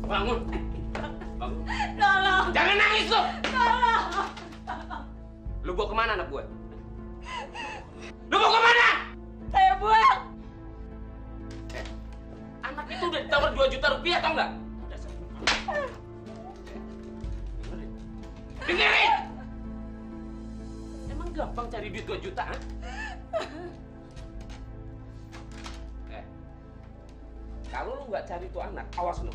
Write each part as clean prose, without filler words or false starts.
Bangun. Bangun. Tolong. Jangan nangis lu. Tolong. Lu bawa kemana anak gue? Lu bawa kemana? Saya buang. Anak itu udah ditawar 2 juta rupiah, tau nggak? Dengerin! Emang gampang cari duit 2 juta, ha? Kalau lu nggak cari tuh anak, awas lu.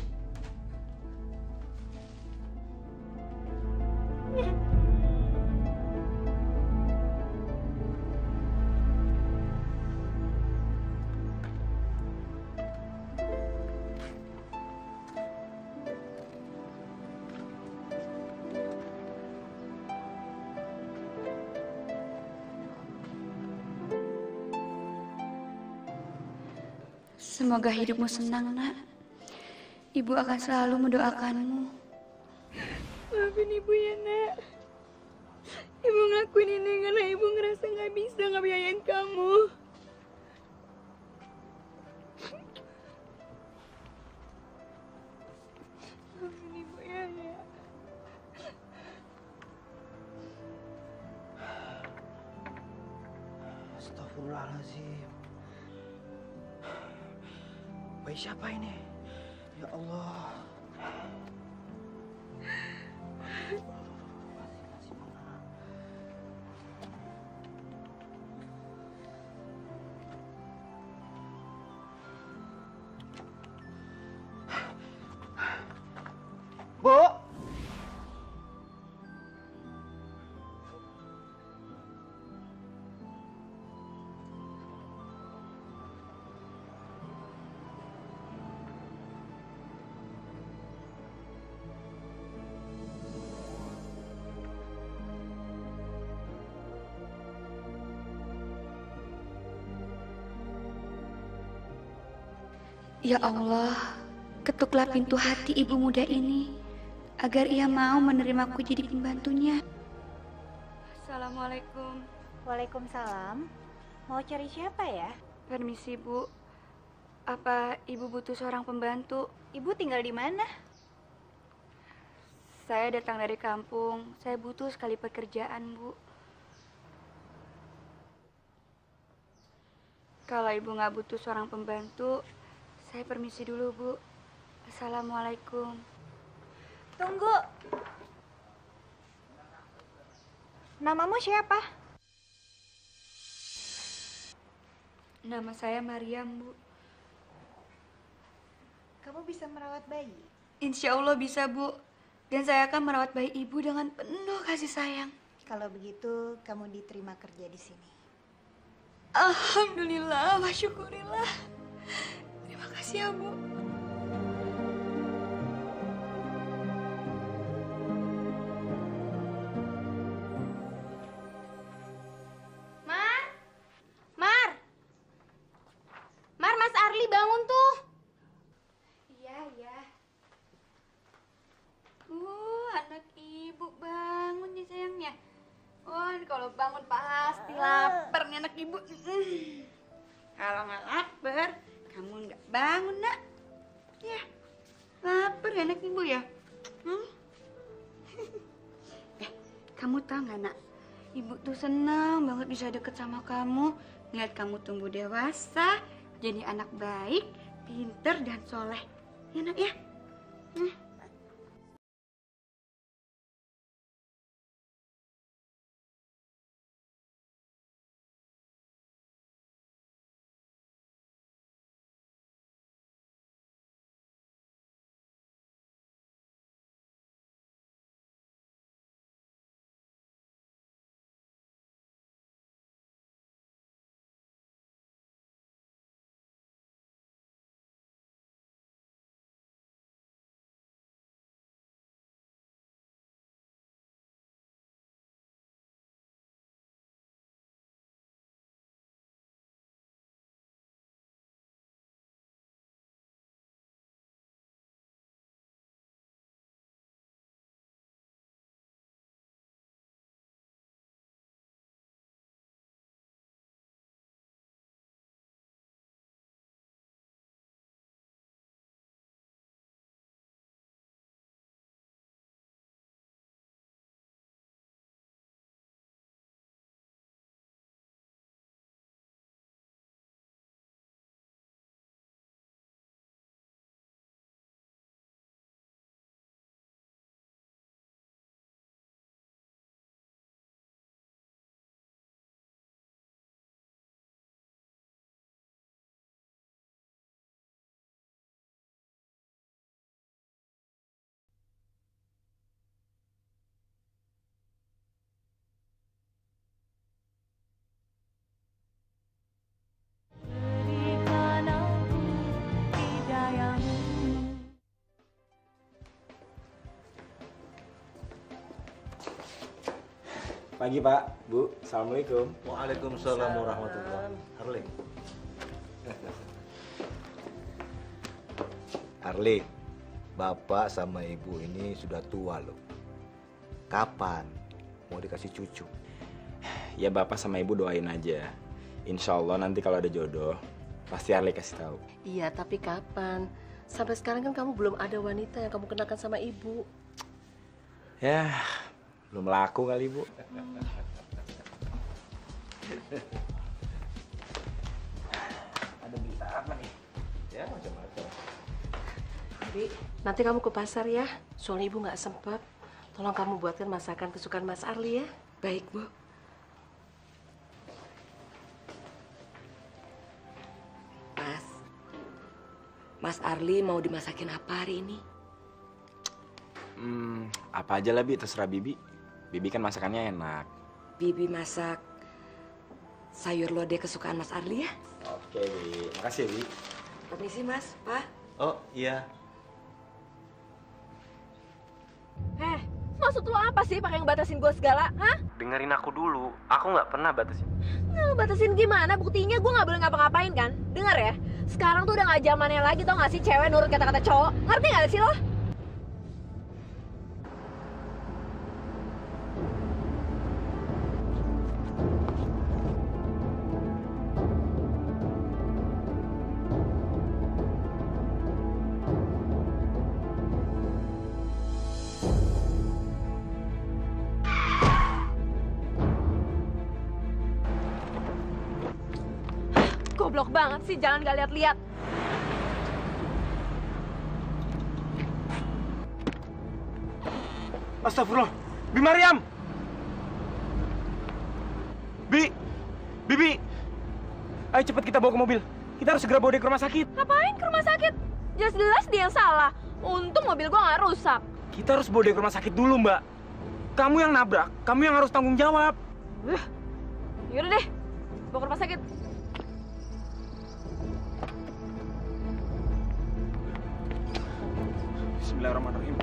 Semoga hidupmu senang, Nak. Ibu akan selalu mendoakanmu. Maafin ibu ya, Nak. Ibu ngelakuin ini karena ibu ngerasa nggak bisa ngebiayain kamu. Maafin ibu ya, Nak. Astagfirullahaladzim. Bayi siapa ini? Ya Allah. Bu. Ya Allah, ketuklah pintu hati ibu muda ini agar ia mau menerimaku jadi pembantunya. Assalamualaikum. Waalaikumsalam. Mau cari siapa ya? Permisi, Bu. Apa ibu butuh seorang pembantu? Ibu tinggal di mana? Saya datang dari kampung. Saya butuh sekali pekerjaan, Bu. Kalau ibu nggak butuh seorang pembantu, saya permisi dulu, Bu. Assalamualaikum. Tunggu. Namamu siapa? Nama saya Mariam, Bu. Kamu bisa merawat bayi? Insya Allah bisa, Bu. Dan saya akan merawat bayi ibu dengan penuh kasih sayang. Kalau begitu, kamu diterima kerja di sini. Alhamdulillah, wa syukurillah. Terima kasih ya, Bu. Mar! Mar! Mar, Mas Arli bangun tuh. Iya, iya. Anak ibu bangun nih sayangnya. Oh, kalau bangun pasti lapar nih anak ibu. Kalau nggak lapar, kamu nggak bangun, Nak. Ya, lapar ya anak ibu ya. Kamu tahu nggak, Nak? Ibu tuh senang banget bisa deket sama kamu. Ngeliat kamu tumbuh dewasa, jadi anak baik, pinter dan soleh. Ya, Nak ya. Pagi Pak, Bu. Assalamualaikum. Waalaikumsalam warahmatullahi wabarakatuh. Arli, Bapak sama Ibu ini sudah tua loh. Kapan mau dikasih cucu? Ya Bapak sama Ibu doain aja. Insya Allah nanti kalau ada jodoh, pasti Arli kasih tahu. Iya, tapi kapan? Sampai sekarang kan kamu belum ada wanita yang kamu kenalkan sama ibu. Ya, belum laku kali Bu. Ada berita apa nih? Ya macam-macam. Bi, nanti kamu ke pasar ya. Soalnya ibu nggak sempat. Tolong kamu buatkan masakan kesukaan Mas Arli ya. Baik, Bu. Mas Arli mau dimasakin apa hari ini? Apa aja lah Bi, terserah Bibi. Bibi kan masakannya enak. Bibi masak sayur lodeh kesukaan Mas Arli ya? Oke Bi, makasih Bi. Permisi Mas, Pak. Oh iya. Maksud lo apa sih pakai ngebatasin gue segala, hah? Dengerin aku dulu, aku nggak pernah batasin. Ngebatasin gimana? Buktinya gue nggak boleh ngapa-ngapain kan? Dengar ya, sekarang tuh udah nggak zamannya lagi tau nggak sih cewek nurut kata-kata cowok. Ngerti nggak sih lo? Goblok banget sih, jangan gak lihat-lihat. Astagfirullah. Bi Mariam. Bibi. Ayo cepat kita bawa ke mobil. Kita harus segera bawa dia ke rumah sakit. Ngapain ke rumah sakit? Jelas-jelas dia yang salah. Untung mobil gua nggak rusak. Kita harus bawa dia ke rumah sakit dulu, Mbak. Kamu yang nabrak, kamu yang harus tanggung jawab. Yaudah deh, bawa ke rumah sakit. Bismillahirrahmanirrahim.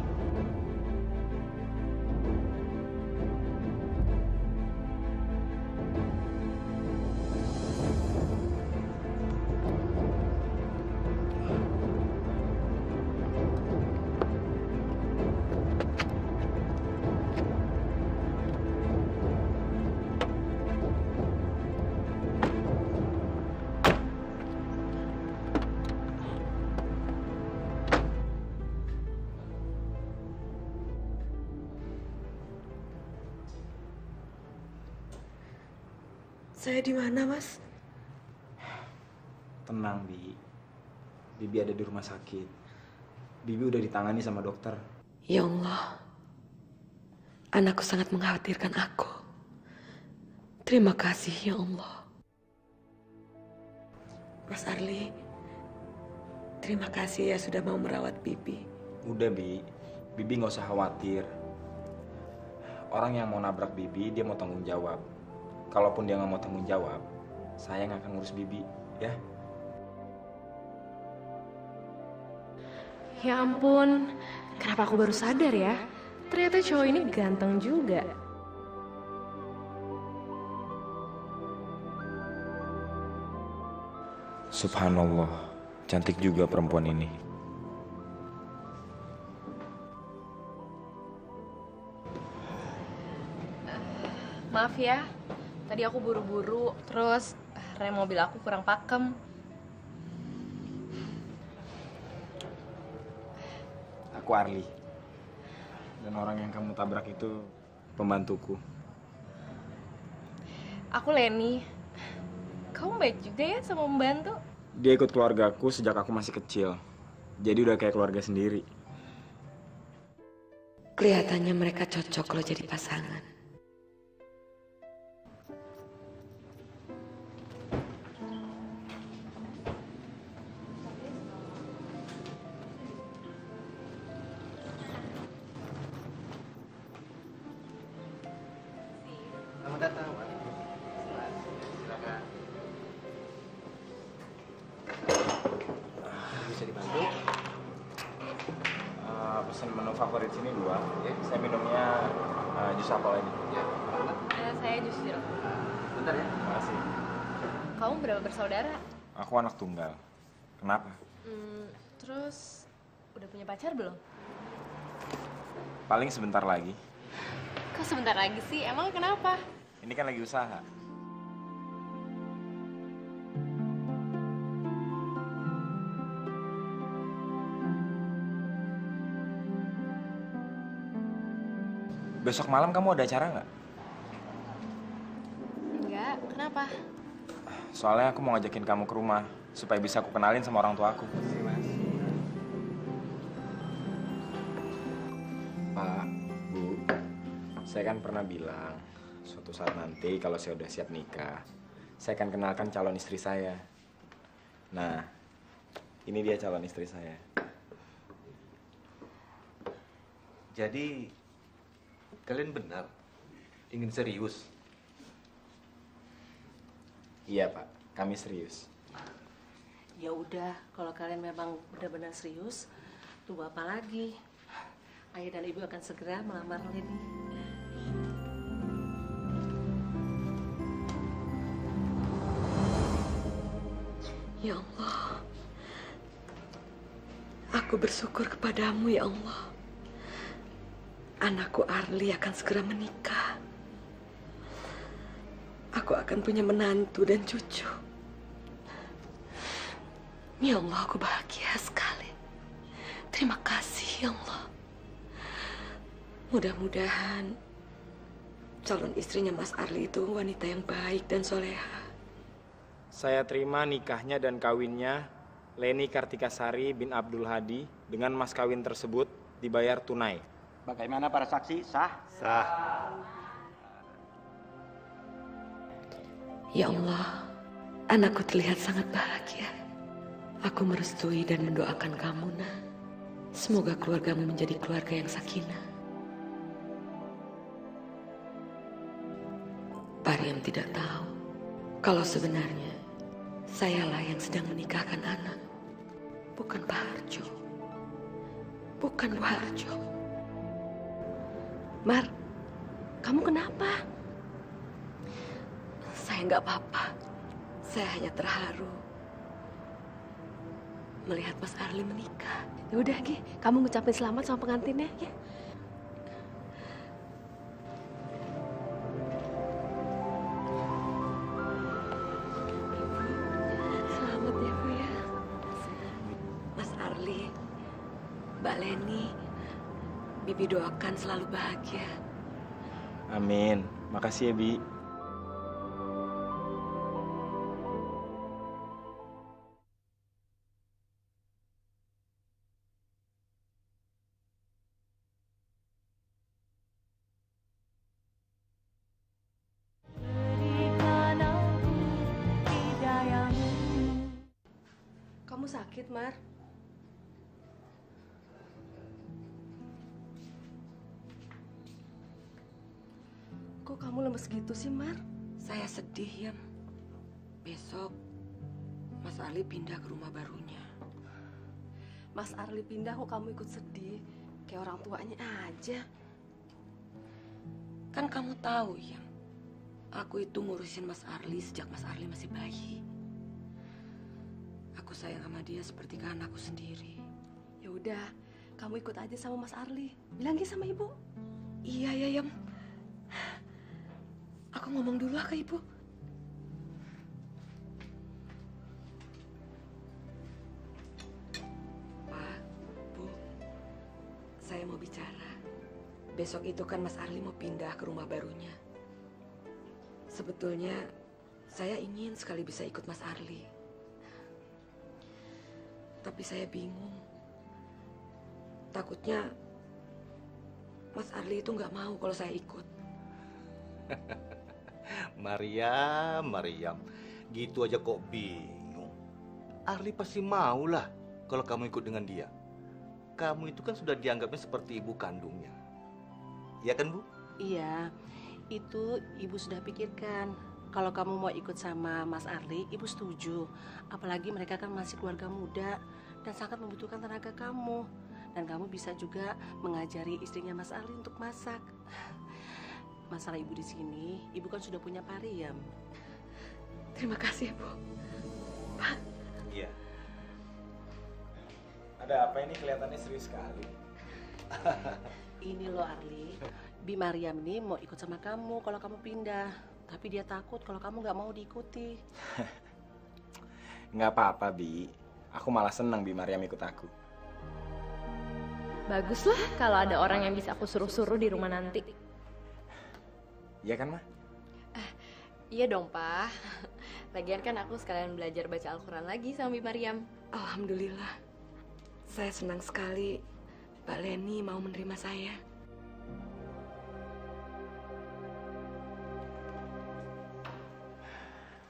Saya di mana, Mas? Tenang, Bi. Bibi ada di rumah sakit. Bibi udah ditangani sama dokter. Ya Allah, anakku sangat mengkhawatirkan aku. Terima kasih, ya Allah. Mas Arli, terima kasih ya sudah mau merawat Bibi. Udah, Bi. Bibi nggak usah khawatir. Orang yang mau nabrak Bibi, dia mau tanggung jawab. Kalaupun dia nggak mau tanggung jawab, saya nggak akan ngurus Bibi, ya? Ya ampun, kenapa aku baru sadar ya? Ternyata cowok ini ganteng juga. Subhanallah, cantik juga perempuan ini. Maaf ya, tadi aku buru-buru, terus rem mobil aku kurang pakem. Aku Arli. Dan orang yang kamu tabrak itu pembantuku. Aku Leni. Kamu baik juga ya sama membantu? Dia ikut keluargaku sejak aku masih kecil. Jadi udah kayak keluarga sendiri. Kelihatannya mereka cocok kalau jadi pasangan. Selamat datang, Pak. Silakan. Bisa dibantu? Pesan menu favorit sini 2. Saya minumnya jus apel aja. Ya, Saya jus jeruk. Bentar ya. Makasih. Kamu berapa bersaudara? Aku anak tunggal. Kenapa? Terus udah punya pacar belum? Paling sebentar lagi. Kok sebentar lagi sih? Emang kenapa? Ini kan lagi usaha. Besok malam kamu ada acara nggak? Enggak, kenapa? Soalnya aku mau ngajakin kamu ke rumah supaya bisa aku kenalin sama orang tua aku. Pak, Bu, saya kan pernah bilang suatu saat nanti kalau saya udah siap nikah, saya akan kenalkan calon istri saya. Nah, ini dia calon istri saya. Jadi, kalian benar ingin serius? Iya, Pak. Kami serius. Ya udah, kalau kalian memang benar-benar serius, tunggu apa lagi? Ayah dan ibu akan segera melamar Leni. Ya Allah, aku bersyukur kepadamu ya Allah. Anakku Arli akan segera menikah. Aku akan punya menantu dan cucu. Ya Allah, aku bahagia sekali. Terima kasih ya Allah. Mudah-mudahan calon istrinya Mas Arli itu wanita yang baik dan soleha. Saya terima nikahnya dan kawinnya Leni Kartikasari bin Abdul Hadi dengan mas kawin tersebut dibayar tunai. Bagaimana para saksi? Sah? Sah. Ya Allah, anakku terlihat sangat bahagia. Aku merestui dan mendoakan kamu, Nak. Semoga keluargamu menjadi keluarga yang sakinah. Pariam tidak tahu kalau sebenarnya sayalah yang sedang menikahkan anak. Bukan Pak Harjo. Bukan Bu Harjo. Mar, kamu kenapa? Saya nggak apa-apa. Saya hanya terharu melihat Mas Arli menikah. Ya udah, Gi, kamu ngucapin selamat sama pengantinnya, ya. Selamat ya, Bu ya. Mas Arli, Mbak Leni, Bibi doakan selalu bahagia. Amin. Makasih ya, Bi. Kamu sakit, Mar? Kok kamu lemes gitu sih, Mar? Saya sedih, Yam. Besok Mas Arli pindah ke rumah barunya. Mas Arli pindah kok kamu ikut sedih? Kayak orang tuanya aja. Kan kamu tahu, Yam. Aku itu ngurusin Mas Arli sejak Mas Arli masih bayi. Aku sayang sama dia seperti ke anakku sendiri. Ya udah, kamu ikut aja sama Mas Arli. Bilangin sama ibu. Iya ya, Yam. Aku ngomong dulu ke ibu. Pak, Bu, saya mau bicara. Besok itu kan Mas Arli mau pindah ke rumah barunya. Sebetulnya saya ingin sekali bisa ikut Mas Arli. Tapi saya bingung. Takutnya Mas Arli itu nggak mau kalau saya ikut. Mariam, gitu aja kok bingung. Arli pasti mau lah kalau kamu ikut dengan dia. Kamu itu kan sudah dianggapnya seperti ibu kandungnya. Iya kan, Bu? Iya, itu ibu sudah pikirkan. Kalau kamu mau ikut sama Mas Arli, ibu setuju. Apalagi mereka kan masih keluarga muda dan sangat membutuhkan tenaga kamu. Dan kamu bisa juga mengajari istrinya Mas Arli untuk masak. masalah ibu di sini, ibu kan sudah punya Pak Riam. Terima kasih, Bu. Pak. Iya. Ada apa ini kelihatannya serius sekali? Ini loh Arli, Bi Mariam ini mau ikut sama kamu kalau kamu pindah. Tapi dia takut kalau kamu nggak mau diikuti. Nggak apa-apa, Bi. Aku malah senang Bi Mariam ikut aku. Bagus lah kalau ada orang yang bisa aku suruh-suruh di rumah nanti. Iya kan, Ma? Iya dong, Pak. Lagian kan aku sekalian belajar baca Al-Quran lagi sama Bi Mariam. Alhamdulillah. Saya senang sekali Mbak Leni mau menerima saya.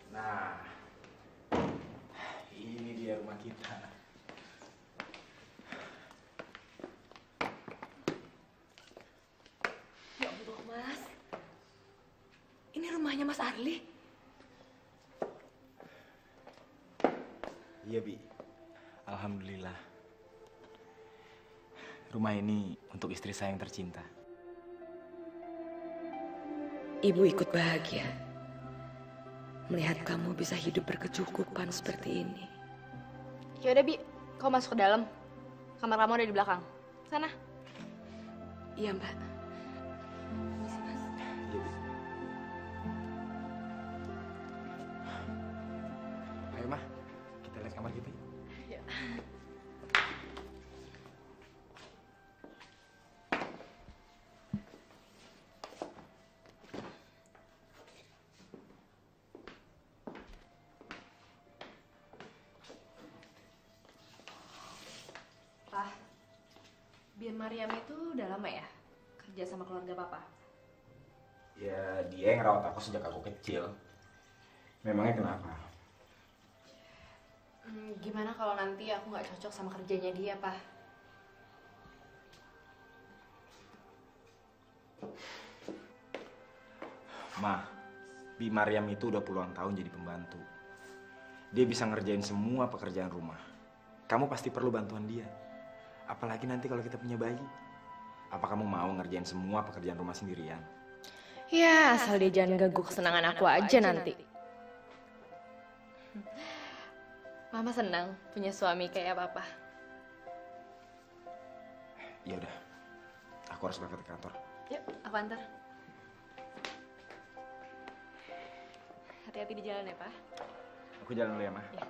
Nah, ini dia rumah kita. Ya Allah, Mas. Ini rumahnya Mas Arli. Iya, Bi. Alhamdulillah. Rumah ini untuk istri saya yang tercinta. Ibu ikut bahagia melihat kamu bisa hidup berkecukupan seperti ini. Ya udah, Bi. Kau masuk ke dalam. Kamar kamu ada di belakang. Sana. Iya, Mbak. Ayo, Ma. Kita lihat kamar kita. Ya. Pak, Bi Mariam itu udah lama ya kerja sama keluarga Papa? Ya, dia yang ngerawat aku sejak aku kecil. Memangnya kenapa? Gimana kalau nanti aku nggak cocok sama kerjanya dia, Pak? Ma, Bi Mariam itu udah puluhan tahun jadi pembantu. Dia bisa ngerjain semua pekerjaan rumah. Kamu pasti perlu bantuan dia. Apalagi nanti kalau kita punya bayi. Apa kamu mau ngerjain semua pekerjaan rumah sendirian? Ya, asal dia jangan ganggu kesenangan aku aja nanti. Mama senang punya suami kayak Papa. Ya udah, aku harus berangkat ke kantor. Yuk, aku antar. Hati-hati di jalan ya, Pak. Aku jalan dulu ya, Ma. Ya.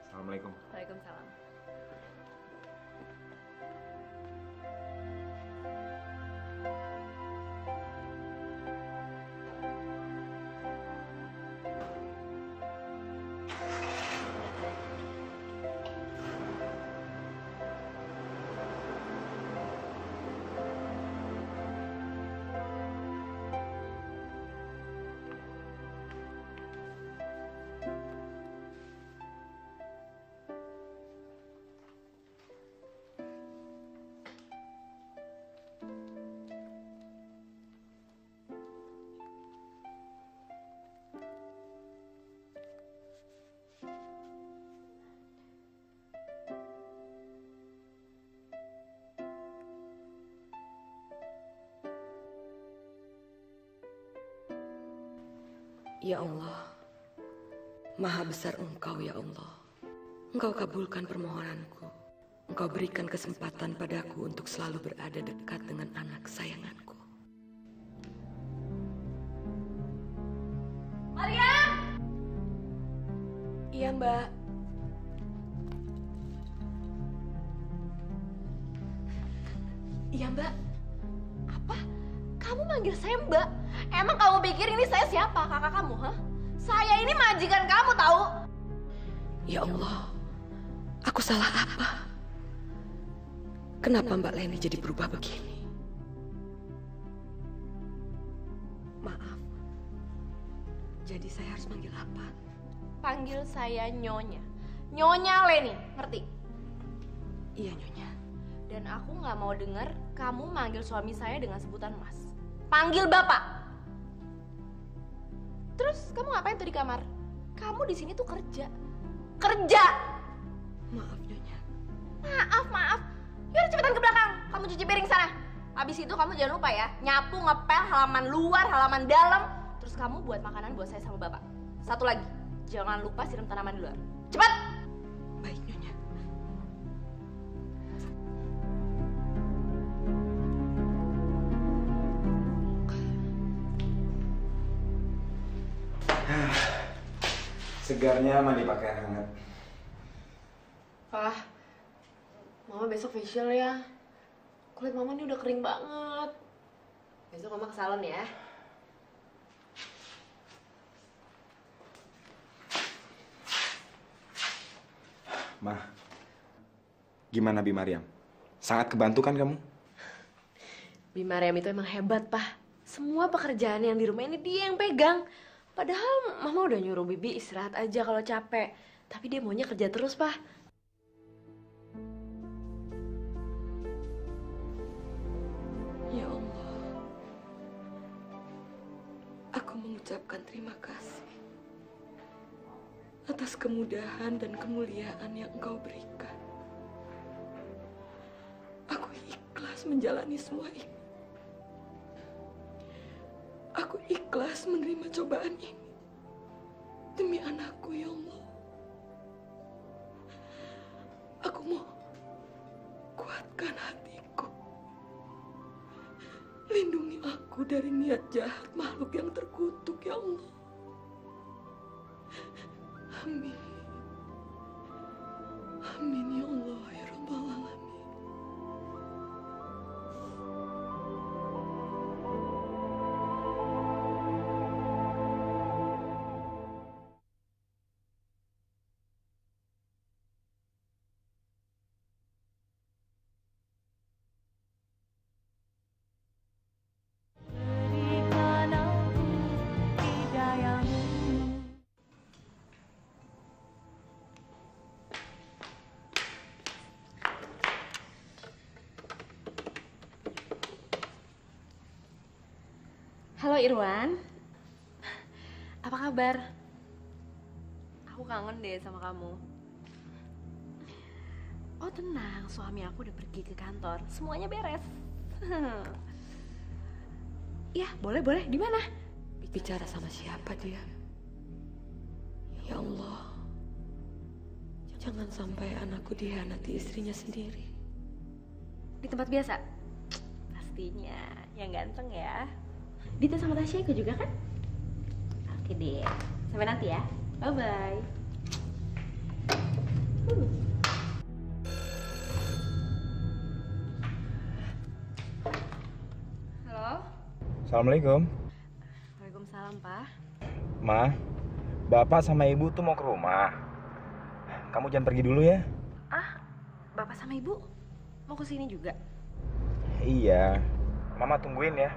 Assalamualaikum. Waalaikumsalam. Ya Allah, Maha besar Engkau ya Allah. Engkau kabulkan permohonanku. Engkau berikan kesempatan padaku untuk selalu berada dekat dengan anak kesayanganku. Mariam! Iya, Mbak. Iya, Mbak. Apa? Kamu manggil saya Mbak? Emang kamu pikir ini saya siapa? Kakak kamu, ha? Saya ini majikan kamu, tahu? Ya Allah, aku salah apa? Kenapa Mbak Leni jadi berubah begini? Maaf. Jadi saya harus manggil apa? Panggil saya Nyonya. Nyonya Leni, ngerti? Iya, Nyonya. Dan aku nggak mau dengar kamu manggil suami saya dengan sebutan Mas. Panggil Bapak. Terus kamu ngapain tuh di kamar? Kamu di sini tuh kerja. Kerja. Maaf, Nyonya. Maaf. Yaudah cepetan ke belakang. Kamu cuci piring sana. Abis itu kamu jangan lupa ya, nyapu, ngepel halaman luar, halaman dalam. Terus kamu buat makanan buat saya sama bapak. Satu lagi, jangan lupa siram tanaman di luar. Cepat! Baik, Nyonya. Segarnya mandi pakai air hangat. Pak, Mama besok facial ya. Kulit Mama ini udah kering banget. Besok Mama ke salon ya. Mah, gimana Bi Mariam? Sangat kebantu kan kamu? Bi Mariam itu emang hebat, Pak. Semua pekerjaan yang di rumah ini dia yang pegang. Padahal Mama udah nyuruh Bibi istirahat aja kalau capek. Tapi dia maunya kerja terus, Pak. Ya Allah, aku mengucapkan terima kasih atas kemudahan dan kemuliaan yang Engkau berikan. Aku ikhlas menjalani semua ini. Aku ikhlas menerima cobaan ini demi anakku, ya Allah. Aku mau kuatkan hatiku. Lindungi aku dari niat jahat makhluk yang terkutuk, ya Allah. Amin. Amin ya Allah ya Rabbal Alamin. Halo Irwan. Apa kabar? Aku kangen deh sama kamu. Oh tenang, suami aku udah pergi ke kantor. Semuanya beres. Ya, boleh. Di mana? Bicara sama siapa dia? Ya Allah, jangan sampai anakku dihianati istrinya sendiri. Di tempat biasa? Pastinya, yang ganteng ya. Dita sama Tasya ikut juga kan? Oke deh, sampai nanti ya. Bye-bye. Halo? Assalamualaikum. Waalaikumsalam, Pak. Ma, Bapak sama Ibu tuh mau ke rumah. Kamu jangan pergi dulu ya. Ah, Bapak sama Ibu mau ke sini juga? Iya, Mama tungguin ya.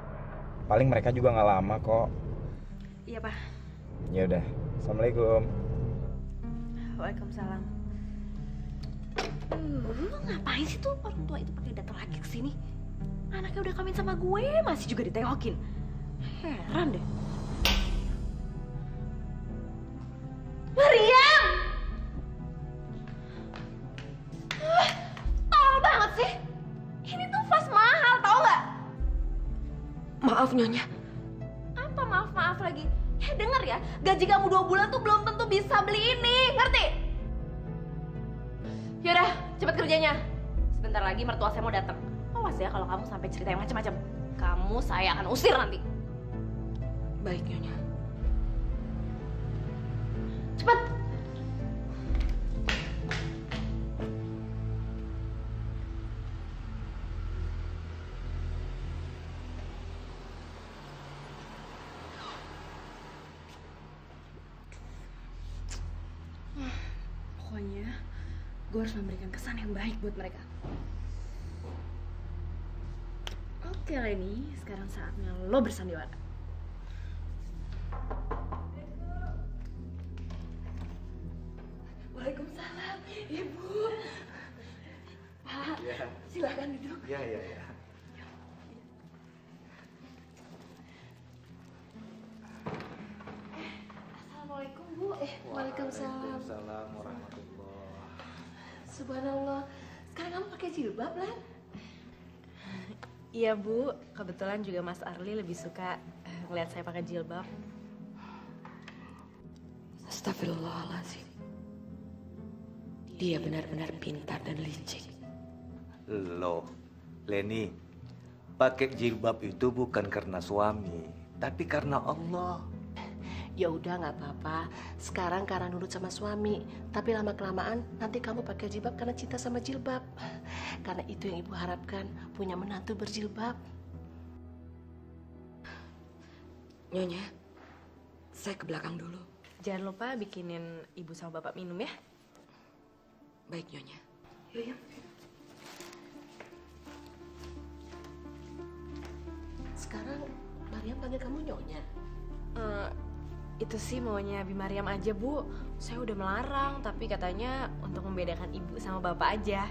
Paling mereka juga nggak lama kok. Iya, Pak. Ya udah, assalamualaikum. Waalaikumsalam. Lu ngapain sih tuh orang tua itu pakai datang lagi ke sini? Anaknya udah kawin sama gue, masih juga ditengokin. Heran deh. Mariam! Tol banget sih. Ini tuh vas mahal, tau nggak? Maaf Nyonya. Apa maaf lagi? Denger ya, gaji kamu 2 bulan tuh belum tentu bisa beli ini, ngerti? Yaudah, cepet kerjanya. Sebentar lagi mertua saya mau datang. Awas ya kalau kamu sampai cerita yang macam-macam. Kamu saya akan usir nanti. Baik Nyonya. Cepet. Pokoknya gue harus memberikan kesan yang baik buat mereka. Oke Leni, sekarang saatnya lo bersandiwara. Waalaikumsalam, Ibu. Pak, silakan duduk. Iya. Assalamualaikum Bu. Waalaikumsalam. Waalaikumsalam warahmatullahi. Subhanallah. Sekarang kamu pakai jilbab, Lan? Iya Bu, kebetulan juga Mas Arli lebih suka ngeliat saya pakai jilbab. Astagfirullahaladzim. Dia benar-benar pintar dan licik. Loh, Leni, pakai jilbab itu bukan karena suami, tapi karena Allah. Ya udah nggak apa-apa. Sekarang karena nurut sama suami, tapi lama kelamaan nanti kamu pakai jilbab karena cinta sama jilbab. Karena itu yang ibu harapkan, punya menantu berjilbab. Nyonya, saya ke belakang dulu. Jangan lupa bikinin ibu sama bapak minum ya. Baik Nyonya. Yuk. Sekarang Mariam panggil kamu Nyonya. Itu sih maunya Bi Mariam aja Bu. Saya udah melarang, tapi katanya untuk membedakan ibu sama bapak aja.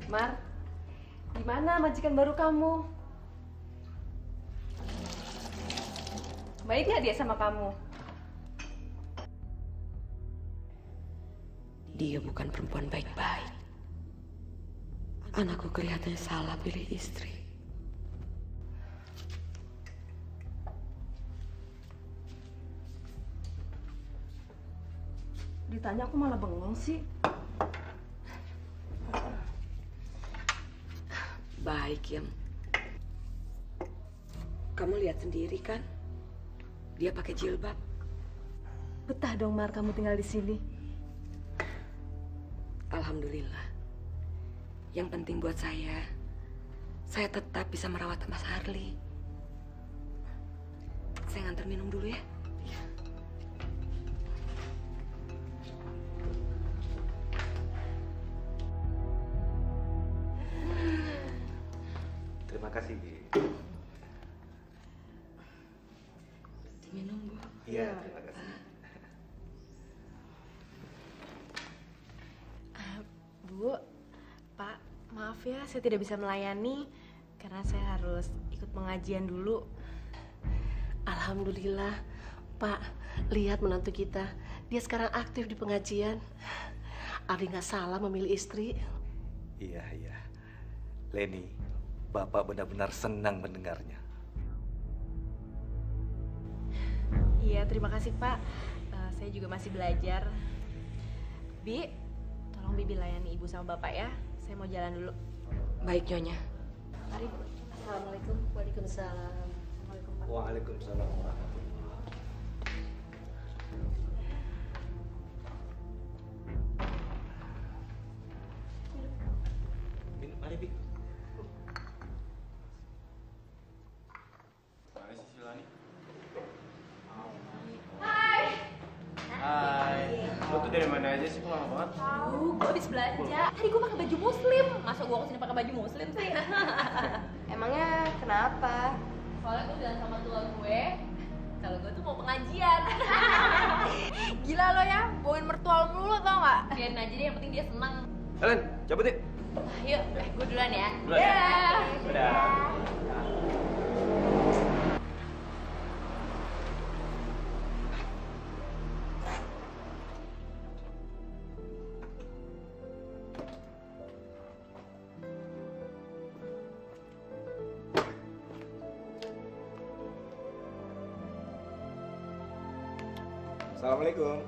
Mar, gimana majikan baru kamu? Baik nggak dia sama kamu? Dia bukan perempuan baik-baik. Anakku kelihatannya salah pilih istri. Ditanya aku malah bengong sih. Baik, Yem. Kamu lihat sendiri kan? Dia pakai jilbab. Betah dong Mar kamu tinggal di sini. Alhamdulillah. Yang penting buat saya tetap bisa merawat Mas Arli. Saya nganter minum dulu ya. Terima kasih, Bi. Minum, Bu. Iya, terima kasih. Bu, Pak, maaf ya saya tidak bisa melayani karena saya harus ikut pengajian dulu. Alhamdulillah, Pak, lihat menantu kita. Dia sekarang aktif di pengajian. Arli nggak salah memilih istri. Iya. Leni, Bapak benar-benar senang mendengarnya. Iya, terima kasih Pak. Saya juga masih belajar. Bi, tolong Bibi layani ibu sama bapak ya. Saya mau jalan dulu. Baik, Nyonya. Mari, Bu. Assalamualaikum. Waalaikumsalam. Waalaikumsalam warahmatullahi. Mari, Bi. Hai. Lo tuh dari mana aja sih? Kok lama banget? Tahu, gue habis belanja. Tadi gue pakai baju muslim. Masa gue kesini pakai baju muslim sih? Emangnya kenapa? Soalnya gue bilang sama tua gue, kalau gue tuh mau pengajian. Gila lo ya, bawain mertua mulu tau gak? Biarin aja deh, yang penting dia senang. Helen, cabut yuk. Yuk, gue duluan ya. Duluan ya. Udah. Assalamualaikum.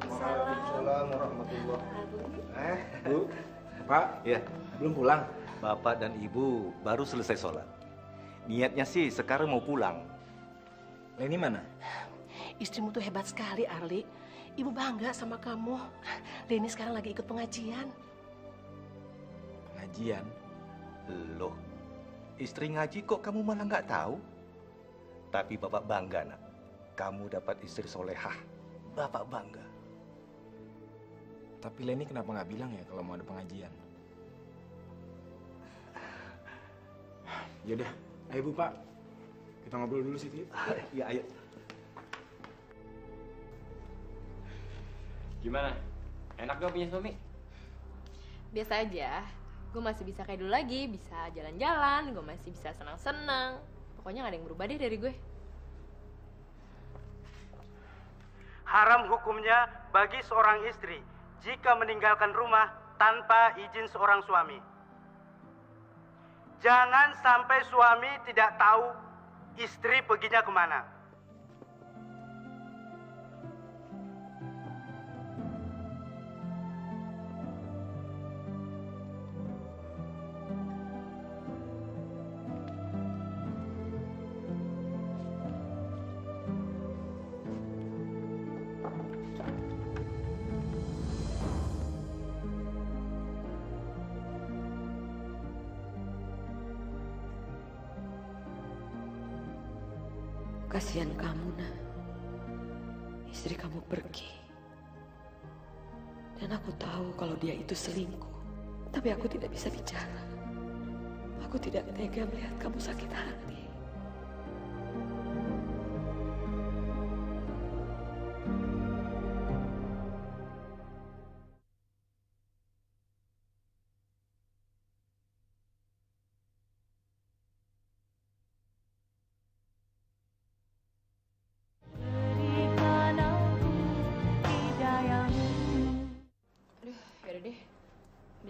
Waalaikumsalam warahmatullahi. Bu, Pak, Ya, belum pulang. Bapak dan Ibu baru selesai sholat. Niatnya sih sekarang mau pulang. Leni mana? Istrimu tuh hebat sekali, Arli. Ibu bangga sama kamu. Leni sekarang lagi ikut pengajian. Pengajian. Loh, istri ngaji kok kamu malah nggak tahu? Tapi Bapak bangga, nak. Kamu dapat istri solehah. Bapak bangga. Tapi Leni kenapa nggak bilang ya kalau mau ada pengajian? Yaudah, ayo Bu, Pak. Kita ngobrol dulu situ. Ya, ayo. Gimana? Enak gak punya suami? Biasa aja. Gue masih bisa kayak dulu lagi, bisa jalan-jalan, gue masih bisa senang-senang. Pokoknya gak ada yang berubah deh dari gue. haram hukumnya bagi seorang istri jika meninggalkan rumah tanpa izin seorang suami. Jangan sampai suami tidak tahu istri perginya kemana. Kasihan kamu, Nak. Istri kamu pergi. Dan aku tahu kalau dia itu selingkuh. Tapi aku tidak bisa bicara. Aku tidak tega melihat kamu sakit hati.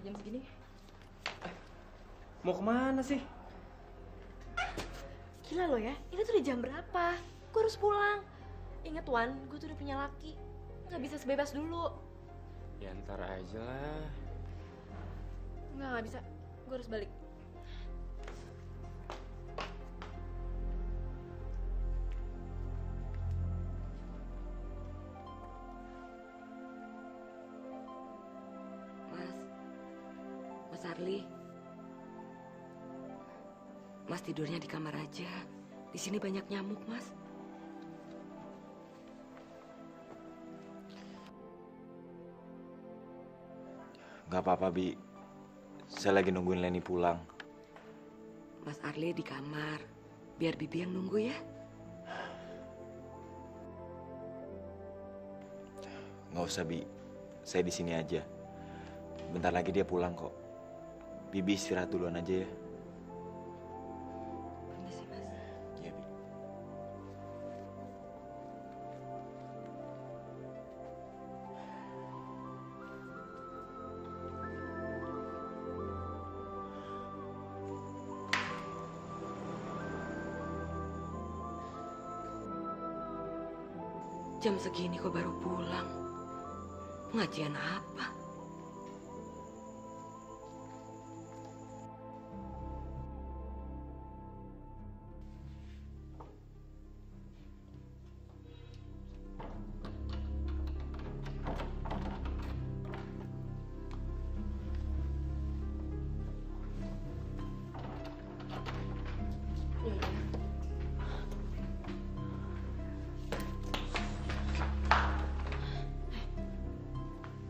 Jam segini. Mau kemana sih? Gila lo ya, ini tuh udah jam berapa? Gue harus pulang. Ingat Wan, gue tuh udah punya laki. Gak bisa sebebas dulu. Ya ntar aja lah. Gak bisa. Gue harus balik. Mas Arli, Mas tidurnya di kamar aja. Di sini banyak nyamuk, Mas. Gak apa-apa, Bi. Saya lagi nungguin Leni pulang. Mas Arli di kamar. Biar Bibi yang nunggu ya. Nggak usah, Bi. Saya di sini aja. Bentar lagi dia pulang kok. Bibi istirahat duluan aja ya. Permisi, Mas. Iya, Bi. Jam segini kok baru pulang? Pengajian apa?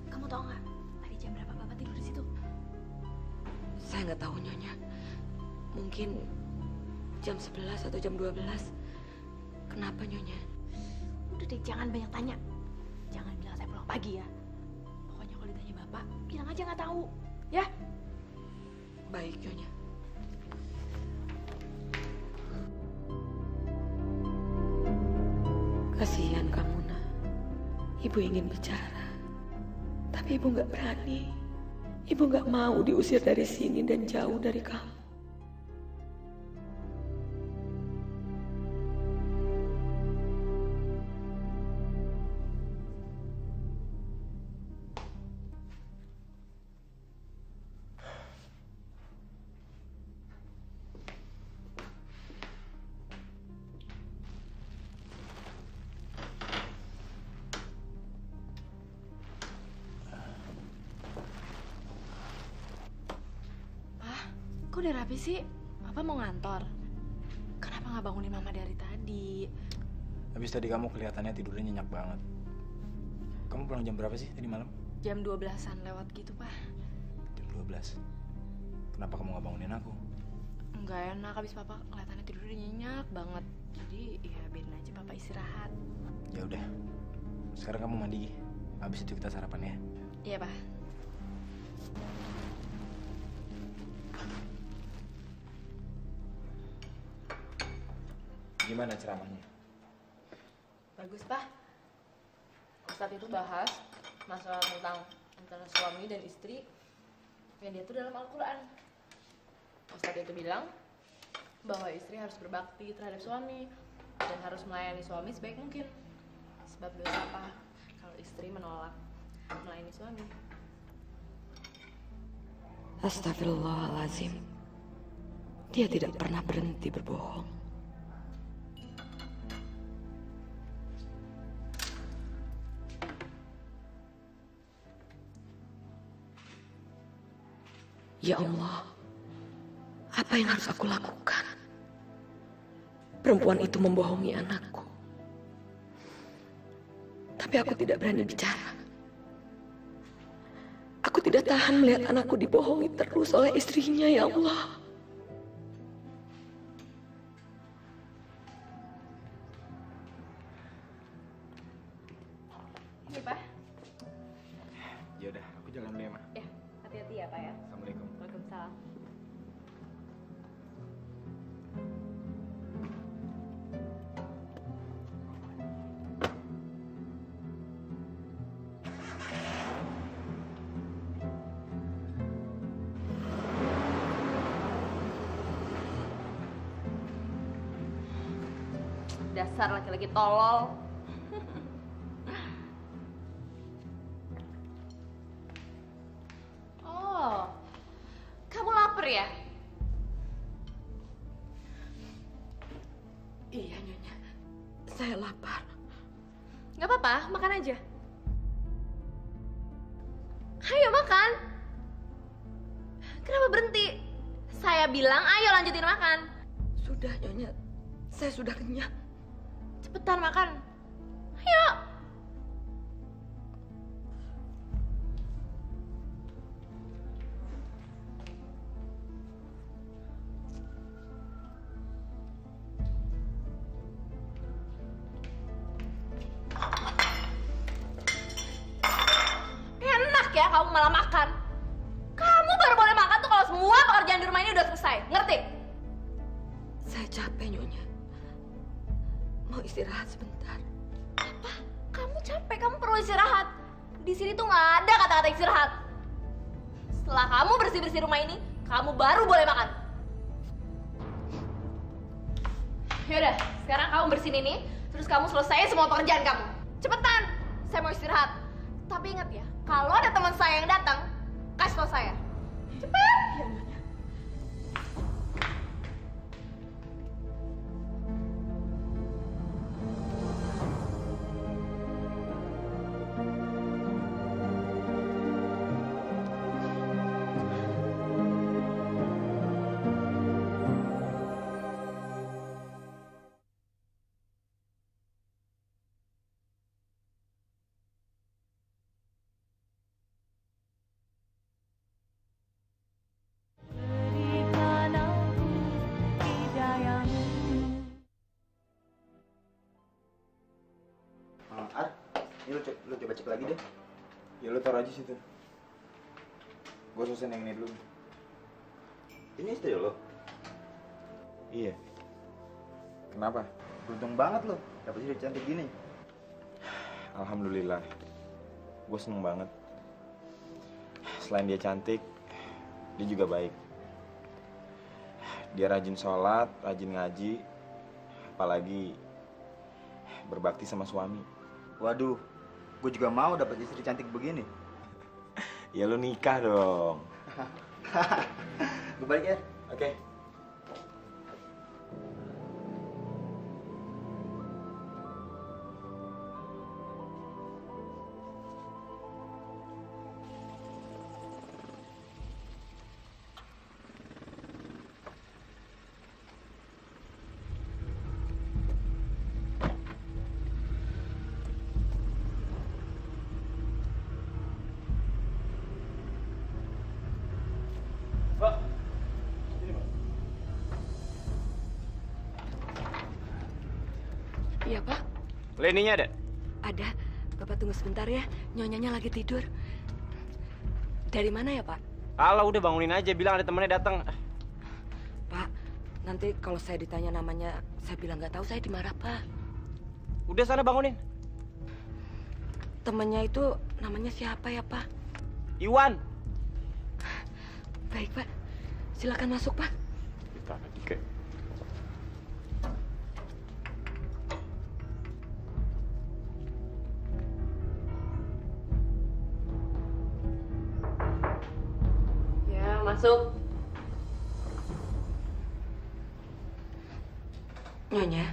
Kamu tau nggak tadi jam berapa Bapak tidur di situ? Saya nggak tahu, Nyonya. Mungkin jam 11 atau jam 12. Kenapa, Nyonya? Udah deh, jangan banyak tanya. Jangan bilang saya pulang pagi ya. Pokoknya kalau ditanya Bapak, bilang aja nggak tahu. Ya? Baik, Nyonya. Kasihan kamu, Nak. Ibu ingin bicara. Tapi Ibu nggak berani. Ibu nggak mau diusir dari sini dan jauh dari kamu. Kok udah rapi sih? Papa mau ngantor. Kenapa nggak bangunin Mama dari tadi? Habis tadi kamu kelihatannya tidurnya nyenyak banget. Kamu pulang jam berapa sih tadi malam? Jam 12-an lewat gitu, Pak. Jam 12. Kenapa kamu nggak bangunin aku? Nggak enak, habis Papa kelihatannya tidurnya nyenyak banget. Jadi ya biarin aja Papa istirahat. Ya udah. Sekarang kamu mandi. Habis itu kita sarapan ya. Iya, Pak. Gimana ceramahnya? Bagus, Pak. Ustadz itu bahas masalah tentang antara suami dan istri yang dia tuh dalam Al-Quran. Ustadz itu bilang bahwa istri harus berbakti terhadap suami dan harus melayani suami sebaik mungkin. Sebab dosa apa kalau istri menolak melayani suami? Astagfirullahalazim. Dia tidak pernah berhenti berbohong. Ya Allah, apa yang harus aku lakukan? Perempuan itu membohongi anakku. Tapi aku tidak berani bicara. Aku tidak tahan melihat anakku dibohongi terus oleh istrinya, ya Allah. Iya, Pak. Ya udah, aku jalan dulu ya, Ma. Ya, hati-hati ya, Pak ya. Assalamualaikum. Waalaikumsalam. Dasar laki-laki tolol. Oh, kamu lapar ya? Iya, Nyonya. Saya lapar. Gak apa-apa, makan aja. Ayo makan. Kenapa berhenti? Saya bilang ayo lanjutin makan. Sudah, Nyonya. Saya sudah kenyang. Cepetan makan. Ayo. Enak ya kamu malah makan. Kamu baru boleh makan tuh kalau semua pekerjaan di rumah ini udah selesai. Ngerti? Saya capek, Nyonya. Mau istirahat sebentar. Apa? Kamu capek, kamu perlu istirahat. Di sini tuh nggak ada kata-kata istirahat. Setelah kamu bersih-bersih rumah ini, kamu baru boleh makan. Yaudah, sekarang kamu bersihin ini, terus kamu selesaiin semua pekerjaan kamu. Cepetan, saya mau istirahat. Tapi ingat ya, kalau ada teman saya yang datang, kasih tau saya. Cepet! Ini lu coba cek lagi deh. Ya lu taruh aja situ. Gue selesai yang ini dulu. Ini istri lo? Iya. Kenapa? Beruntung banget lo, dapet istri cantik gini. Alhamdulillah. Gue seneng banget. Selain dia cantik, dia juga baik. Dia rajin sholat, rajin ngaji, apalagi berbakti sama suami. Waduh, gue juga mau dapat istri cantik begini. Ya lu nikah dong. Gue balik ya. Oke. Iya, Pak. Leninya ada? Ada. Bapak tunggu sebentar ya. Nyonyanya lagi tidur. Dari mana ya, Pak? Kalau udah bangunin aja, bilang ada temennya datang. Pak, nanti kalau saya ditanya namanya, saya bilang nggak tahu, saya dimarah, Pak. Udah sana bangunin. temannya itu namanya siapa ya, Pak? Iwan. Baik, Pak. Silakan masuk, Pak. Kita Dike. Ya, masuk. Nyonya.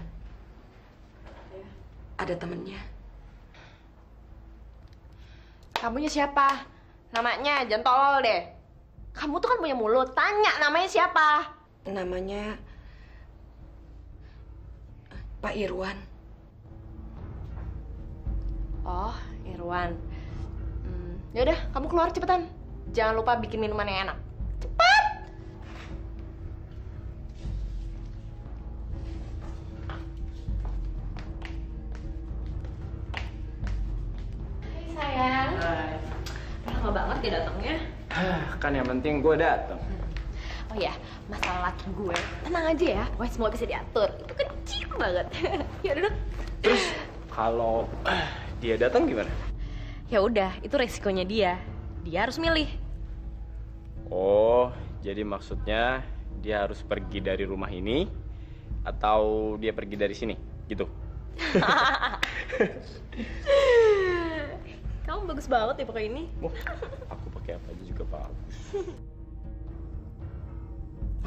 Ada temennya. Kamunya siapa? Namanya jangan tolol deh. Kamu tuh kan punya mulut. Tanya namanya siapa? Namanya Pak Irwan. Oh, Irwan. Ya udah, kamu keluar cepetan. Jangan lupa bikin minuman yang enak. Cepat! Hai sayang. Hai. Lama banget dia datangnya. Kan yang penting gue datang. Oh ya, masalah laki gue, tenang aja ya. Wah, semua bisa diatur. Itu kecil banget. Ya udah. Terus kalau dia datang gimana? Ya udah, itu resikonya dia. Dia harus milih. Oh, jadi maksudnya dia harus pergi dari rumah ini atau dia pergi dari sini, gitu? Kamu bagus banget ya pakai ini. Oh, aku pakai apa aja juga bagus.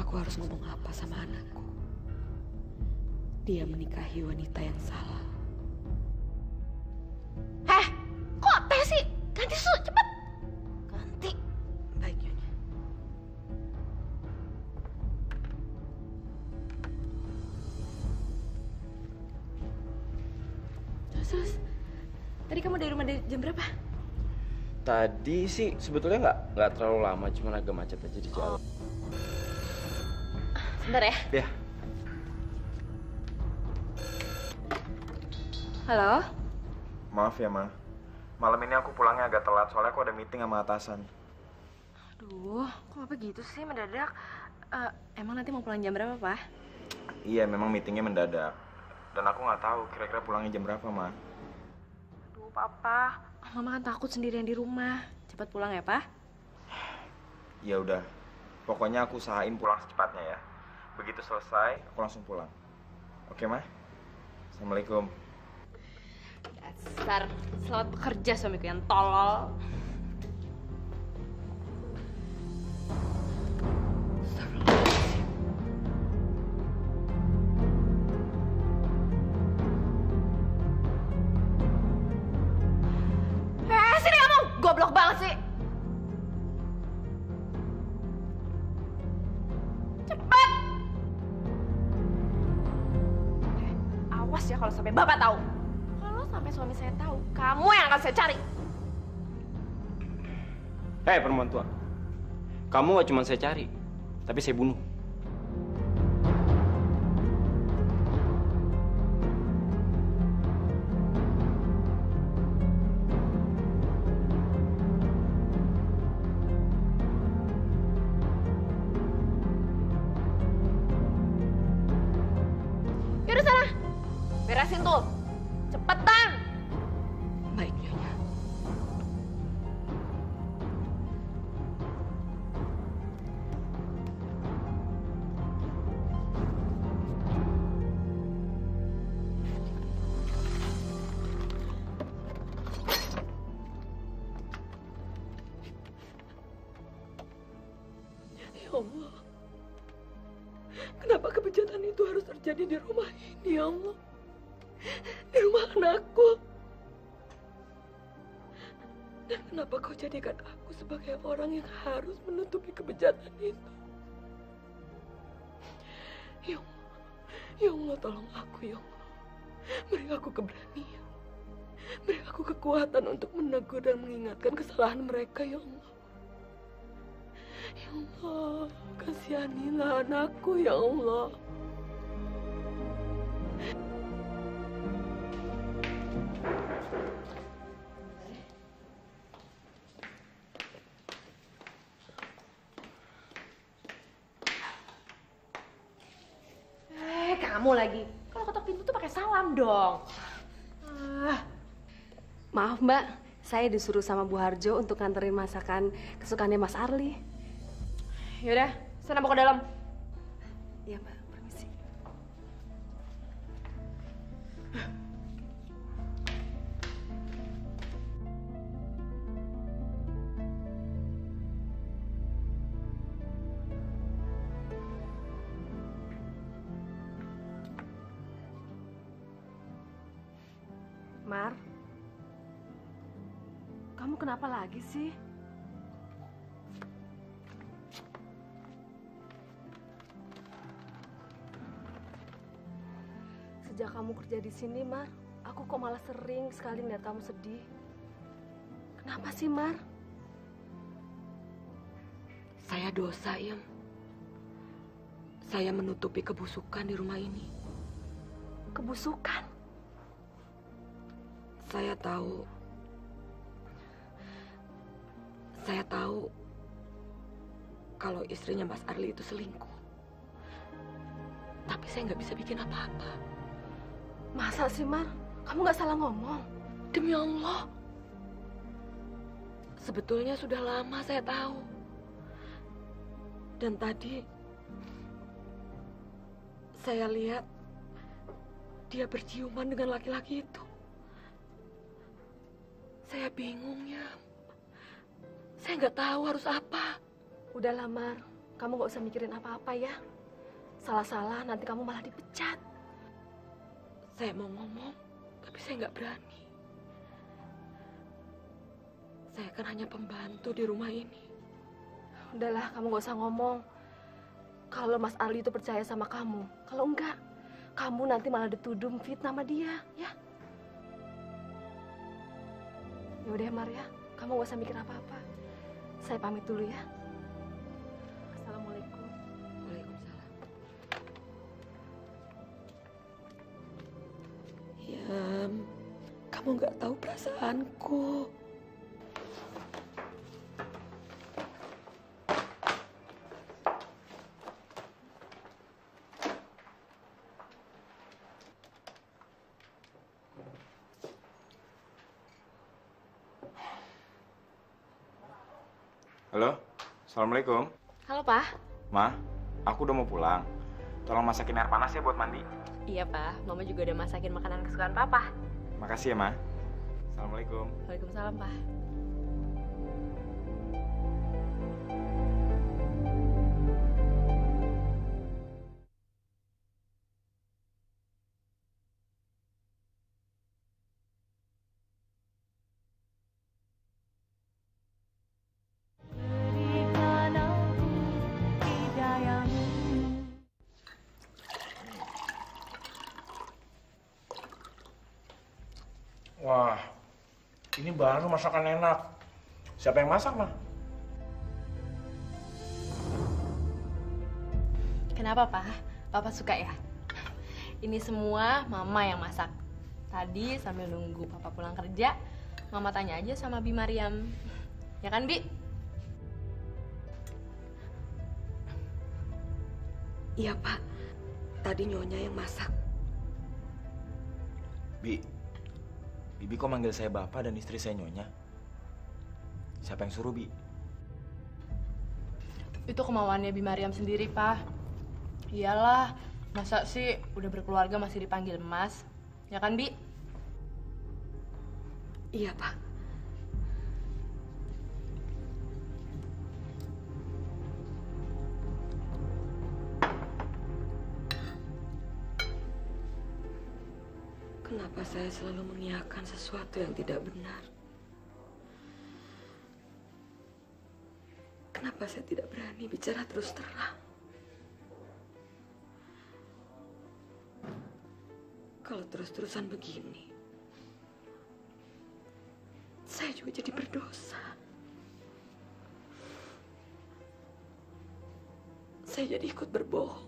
Aku harus ngomong apa sama anakku? Dia menikahi wanita yang salah. Heh, kok teh sih? Ganti susu, cepet. Ganti. Baik, Nyonya. Terus, tadi kamu dari rumah dari jam berapa? Tadi sih sebetulnya nggak terlalu lama, cuma agak macet aja di jalan. Sebentar ya. Ya. Halo? Maaf ya, Ma. Malam ini aku pulangnya agak telat, soalnya aku ada meeting sama atasan. Aduh, kok apa gitu sih mendadak? Emang nanti mau pulang jam berapa, Pak? Iya, memang meetingnya mendadak. Dan aku nggak tahu kira-kira pulangnya jam berapa, Ma. Aduh, Papa. Mama kan takut sendirian di rumah. Cepat pulang ya, Pak? Ya udah, pokoknya aku usahain pulang secepatnya ya. Begitu selesai, aku langsung pulang. Oke, Ma? Assalamualaikum. Dasar, selamat bekerja suamiku yang tolol. Sini kamu, goblok banget sih. Cepet. Awas ya kalau sampai Bapak tahu. Kalau sampai suami saya tahu, kamu yang akan saya cari. Hei perempuan tua, kamu gak cuma saya cari, tapi saya bunuh. Yaudah sana, beresin tuh. Cepetan. Baik, Nyonya. Ya Allah. Kenapa kebejatan itu harus terjadi di rumah ini, ya Allah? Di rumah anakku. Dan kenapa kau jadikan aku sebagai orang yang harus menutupi kebejatan itu? Ya Allah, tolong aku, ya Allah. Beri aku keberanian. Beri aku kekuatan untuk menegur dan mengingatkan kesalahan mereka, ya Allah. Ya Allah, kasihanilah anakku, ya Allah. Kamu lagi. Kalau ketok pintu tuh pakai salam dong. Maaf Mbak, saya disuruh sama Bu Harjo untuk nganterin masakan kesukaannya Mas Arli. Yaudah, sana bawa ke dalam. Iya Mbak, permisi. Mar, kamu kenapa lagi sih? Sejak kamu kerja di sini, Mar, aku kok malah sering sekali ngeliat kamu sedih. Kenapa sih, Mar? Saya dosa, Yem. Saya menutupi kebusukan di rumah ini. Kebusukan? Saya tahu kalau istrinya Mas Arli itu selingkuh. Tapi saya nggak bisa bikin apa-apa. Masa sih, Mar? Kamu nggak salah ngomong? Demi Allah. Sebetulnya sudah lama saya tahu. Dan tadi saya lihat dia berciuman dengan laki-laki itu. Saya bingung ya. Saya nggak tahu harus apa. Udahlah, Mar. Kamu nggak usah mikirin apa-apa ya. Salah-salah nanti kamu malah dipecat. Saya mau ngomong, tapi saya nggak berani. Saya kan hanya pembantu di rumah ini. Udahlah, kamu nggak usah ngomong. Kalau Mas Arli itu percaya sama kamu, kalau enggak, kamu nanti malah dituduh fitnah sama dia, ya. Yaudah, Mar ya. Kamu nggak usah mikir apa-apa. Saya pamit dulu ya. Assalamualaikum. Waalaikumsalam. Yam, kamu nggak tahu perasaanku. Halo, Assalamualaikum. Halo, Pak. Ma, aku udah mau pulang. Tolong masakin air panas ya buat mandi. Iya, Pak. Mama juga udah masakin makanan kesukaan Papa. Makasih ya, Ma. Assalamualaikum. Waalaikumsalam, Pak. Wah, ini baru masakan enak. Siapa yang masak, Ma? Kenapa, Pak? Papa suka ya? Ini semua Mama yang masak. Tadi sambil nunggu Papa pulang kerja, Mama tanya aja sama Bi Mariam. Ya kan, Bi? Iya, Pak. Tadi Nyonya yang masak. Bibi kok manggil saya bapak dan istri saya Nyonya? Siapa yang suruh, Bi? Itu kemauannya Bi Mariam sendiri, Pak. Iyalah, masa sih udah berkeluarga masih dipanggil Mas? Ya kan, Bi? Iya, Pak. Kenapa saya selalu mengiyakan sesuatu yang tidak benar? Kenapa saya tidak berani bicara terus terang? Kalau terus-terusan begini, saya juga jadi berdosa. Saya jadi ikut berbohong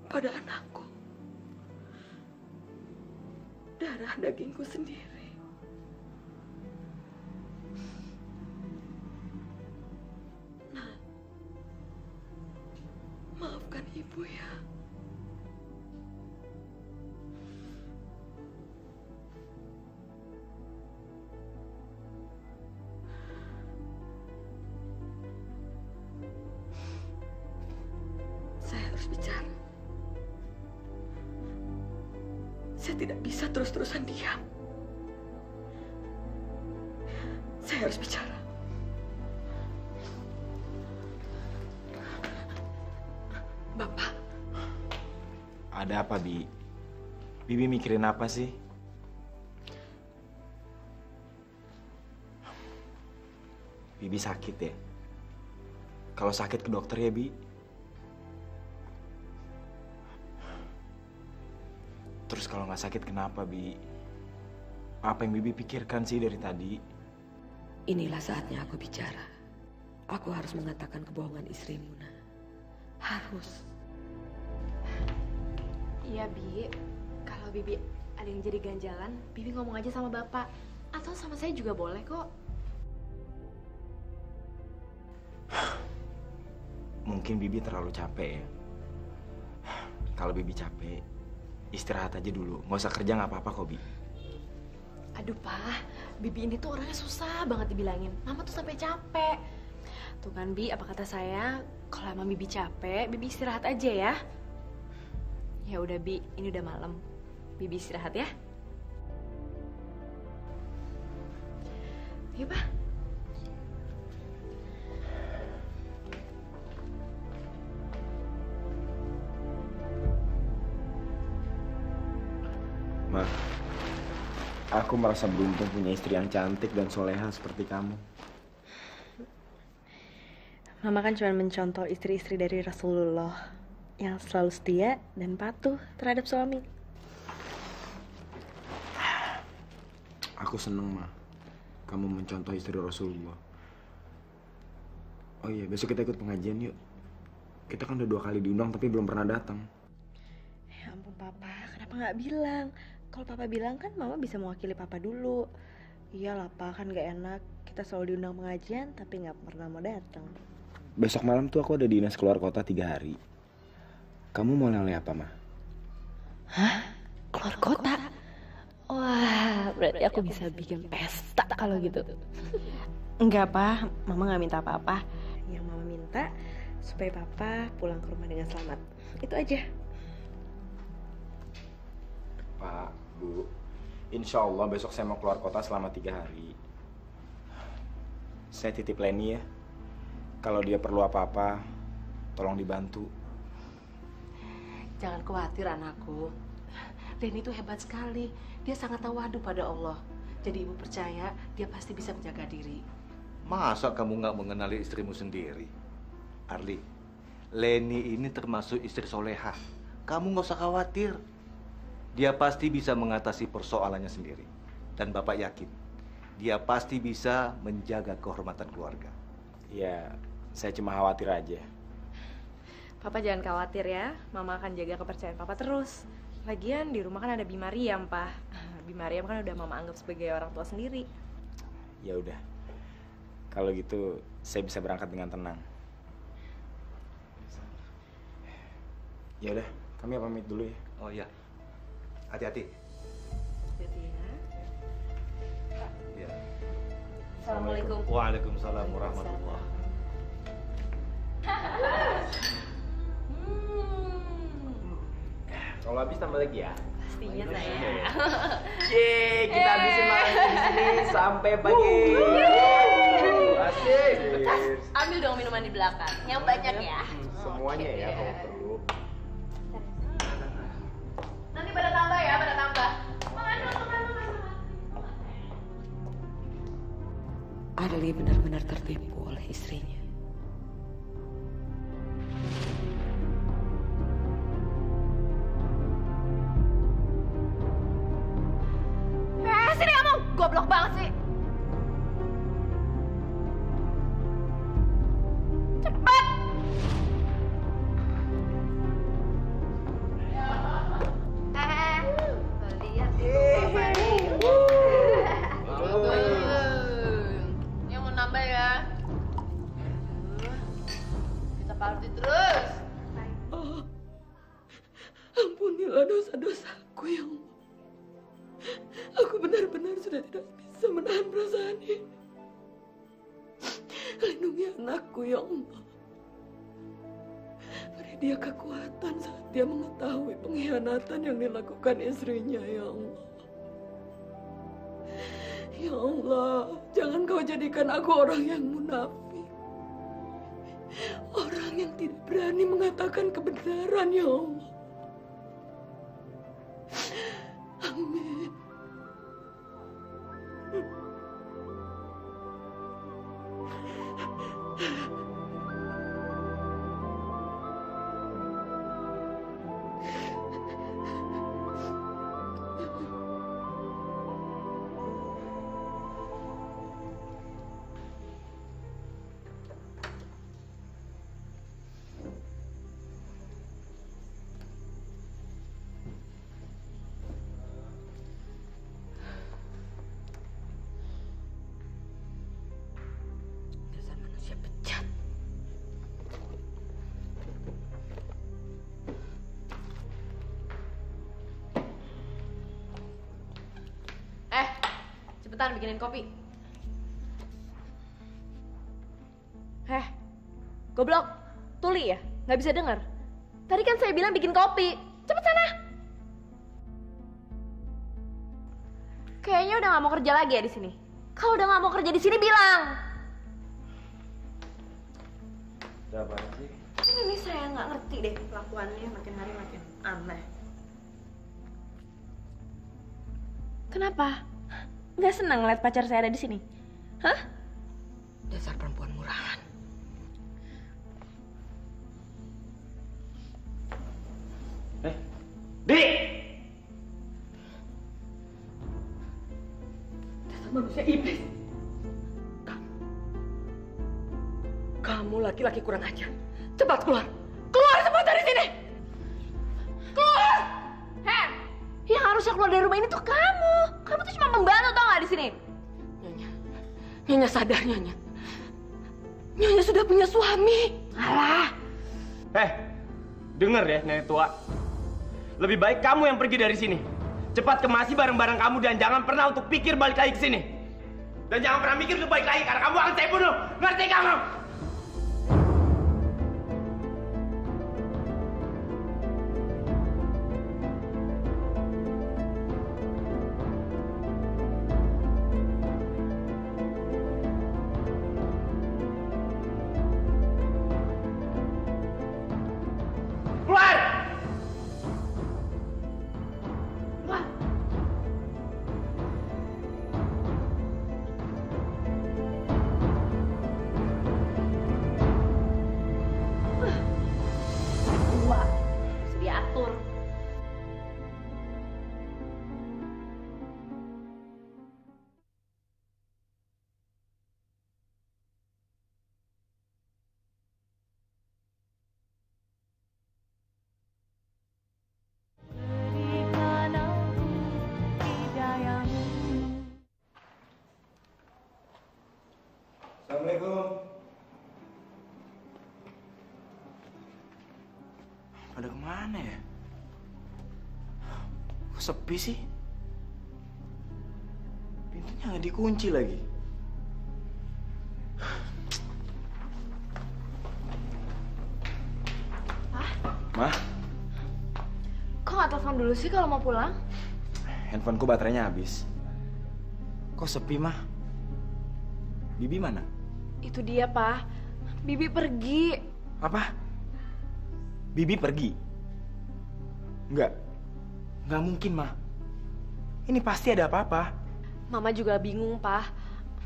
pada anakku. Darah dagingku sendiri. Nah, maafkan ibu ya. Saya tidak bisa terus-terusan diam. Saya harus bicara. Bapak. Ada apa, Bi? Bibi mikirin apa sih? Bibi sakit ya? Kalau sakit ke dokter ya, Bi. Terus kalau nggak sakit kenapa, Bi? Apa yang Bibi pikirkan sih dari tadi? Inilah saatnya aku bicara. Aku harus mengatakan kebohongan istrimu, Nah. Harus. Iya, Bi. Kalau Bibi ada yang jadi ganjalan, Bibi ngomong aja sama Bapak. Atau sama saya juga boleh kok. Mungkin Bibi terlalu capek ya. Kalau Bibi capek, istirahat aja dulu. Nggak usah kerja nggak apa-apa kok, Bi. Aduh, Pak. Bibi ini tuh orangnya susah banget dibilangin. Mama tuh sampai capek. Tuh kan, Bi, apa kata saya? Kalau emang Bibi capek, Bibi istirahat aja ya. Ya udah, Bi, ini udah malam. Bibi istirahat ya. Yuk, Pak. Ma, aku merasa beruntung punya istri yang cantik dan soleha seperti kamu. Mama kan cuma mencontoh istri-istri dari Rasulullah yang selalu setia dan patuh terhadap suami. Aku seneng, Ma. Kamu mencontoh istri Rasulullah. Oh iya, besok kita ikut pengajian yuk. Kita kan udah 2 kali diundang tapi belum pernah datang. Ya ampun, Papa. Kenapa nggak bilang? Kalau Papa bilang kan Mama bisa mewakili Papa dulu. Iyalah, Pak, kan nggak enak. Kita selalu diundang pengajian tapi nggak pernah mau datang. Besok malam tuh aku ada dinas keluar kota 3 hari. Kamu mau oleh apa, Ma? Hah? Keluar kota? Wah, berarti aku bisa bikin pesta kalau gitu. Enggak, Pak. Mama nggak minta apa-apa. Yang Mama minta supaya Papa pulang ke rumah dengan selamat. Itu aja. Pak, Bu, insya Allah besok saya mau keluar kota selama 3 hari. Saya titip Leni ya. Kalau dia perlu apa-apa, tolong dibantu. Jangan khawatir, anakku. Leni itu hebat sekali. Dia sangat tawadu pada Allah. Jadi ibu percaya dia pasti bisa menjaga diri. Masa kamu nggak mengenali istrimu sendiri? Arli, Leni ini termasuk istri soleha. Kamu nggak usah khawatir. Dia pasti bisa mengatasi persoalannya sendiri. Dan Bapak yakin, dia pasti bisa menjaga kehormatan keluarga. Ya, saya cuma khawatir aja. Papa jangan khawatir ya. Mama akan jaga kepercayaan Papa terus. Lagian di rumah kan ada Bi Mariam, Pak. Bi Mariam kan udah Mama anggap sebagai orang tua sendiri. Ya udah. Kalau gitu, saya bisa berangkat dengan tenang. Ya udah, kami pamit dulu ya. Oh iya. Hati-hati. Hati-hati ya. Ya. Assalamualaikum. Waalaikumsalam warahmatullahi. Kalau habis tambah lagi ya. Pastinya saya. Yeay, kita habisin malamnya di sini sampai pagi. Asik. Ambil dong minuman di belakang. Yang banyak ya. Semuanya ya kalau perlu. Nanti pada tambah ya, pada tambah. Arli benar-benar tertipu oleh istrinya. Sini kamu, goblok banget sih. Cepat. Lihat ini mau nambah ya. Kita party terus. Oh, ampunilah dosa-dosaku ya Allah. Aku benar-benar sudah tidak bisa menahan perasaan ini. Lindungi anakku ya Allah. Beri dia kekuatan saat dia mengetahui pengkhianatan yang dilakukan istrinya, ya Allah. Ya Allah, jangan kau jadikan aku orang yang munafik. Orang yang tidak berani mengatakan kebenaran, ya Allah. Amin. Dasar manusia bejat. Cepetan bikinin kopi. Goblok. Tuli ya? Nggak bisa denger. Tadi kan saya bilang bikin kopi. Cepet sana. Kayaknya udah nggak mau kerja lagi ya di sini. Kalau udah nggak mau kerja di sini bilang. Ada apa sih? Ini saya nggak ngerti deh kelakuannya makin hari makin aneh. Kenapa? Nggak senang ngeliat pacar saya ada di sini? Hah? Dasar perempuan murahan. Dik! Dasar manusia iblis. Kamu laki-laki kurang ajar. Cepat keluar. Keluar cepat dari sini. Keluar! Yang harusnya keluar dari rumah ini tuh kamu. Kamu tuh cuma membantu tau nggak di sini? Nyonya sadar, Nyonya. Nyonya sudah punya suami. Alah. Dengar ya nenek tua. Lebih baik kamu yang pergi dari sini. Cepat kemasi barang-barang kamu dan jangan pernah untuk pikir balik lagi ke sini. Dan jangan pernah mikir untuk balik lagi karena kamu akan saya bunuh. Ngerti kamu? Assalamualaikum. Pada kemana ya? Kok sepi sih? Pintunya nggak dikunci lagi. Mah? Kok nggak telepon dulu sih kalau mau pulang? Handphoneku baterainya habis. Kok sepi, Mah? Bibi mana? Itu dia, Pak. Bibi pergi. Apa? Bibi pergi? Enggak mungkin, Mah. Ini pasti ada apa-apa. Mama juga bingung, Pak.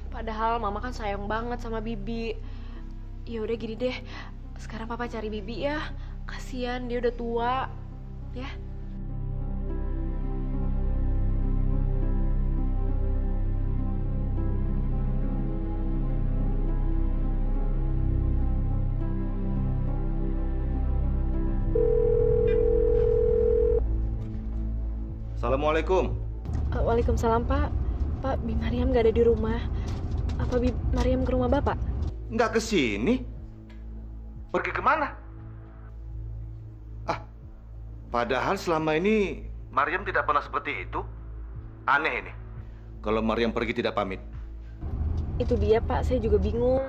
Padahal Mama kan sayang banget sama Bibi. Ya udah gini deh. Sekarang Papa cari Bibi ya. Kasian dia udah tua. Ya. Assalamualaikum. Waalaikumsalam, Pak. Pak, Bi Mariam gak ada di rumah. Apa Bi Mariam ke rumah Bapak? Nggak ke sini? Pergi kemana? Padahal selama ini Mariam tidak pernah seperti itu. Aneh ini. Kalau Mariam pergi tidak pamit. Itu dia, Pak. Saya juga bingung.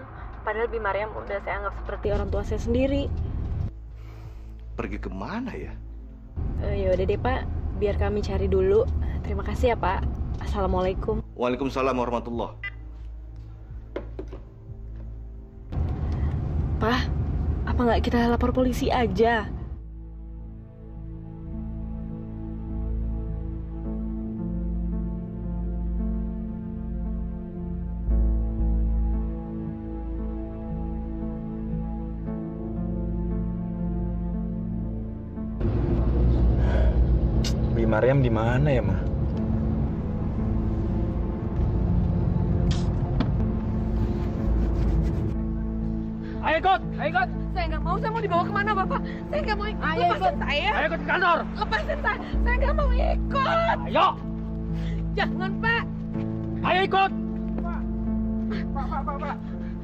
Padahal Bi Mariam udah saya anggap seperti orang tua saya sendiri. pergi kemana ya? Ya udah deh Pak, biar kami cari dulu. Terima kasih ya Pak. Assalamualaikum. Waalaikumsalam warahmatullah. Pak, apa nggak kita lapor polisi aja? Mariam di mana ya, Ma? Ayo ikut, ayo ikut. Saya nggak mau, saya mau dibawa kemana Bapak? Saya nggak mau ikut. Ayo Lepasin ikut. saya. Ayo ikut ke kantor. Lepasin saya nggak mau ikut. Ayo. Jangan Pak. Ayo ikut. Pak.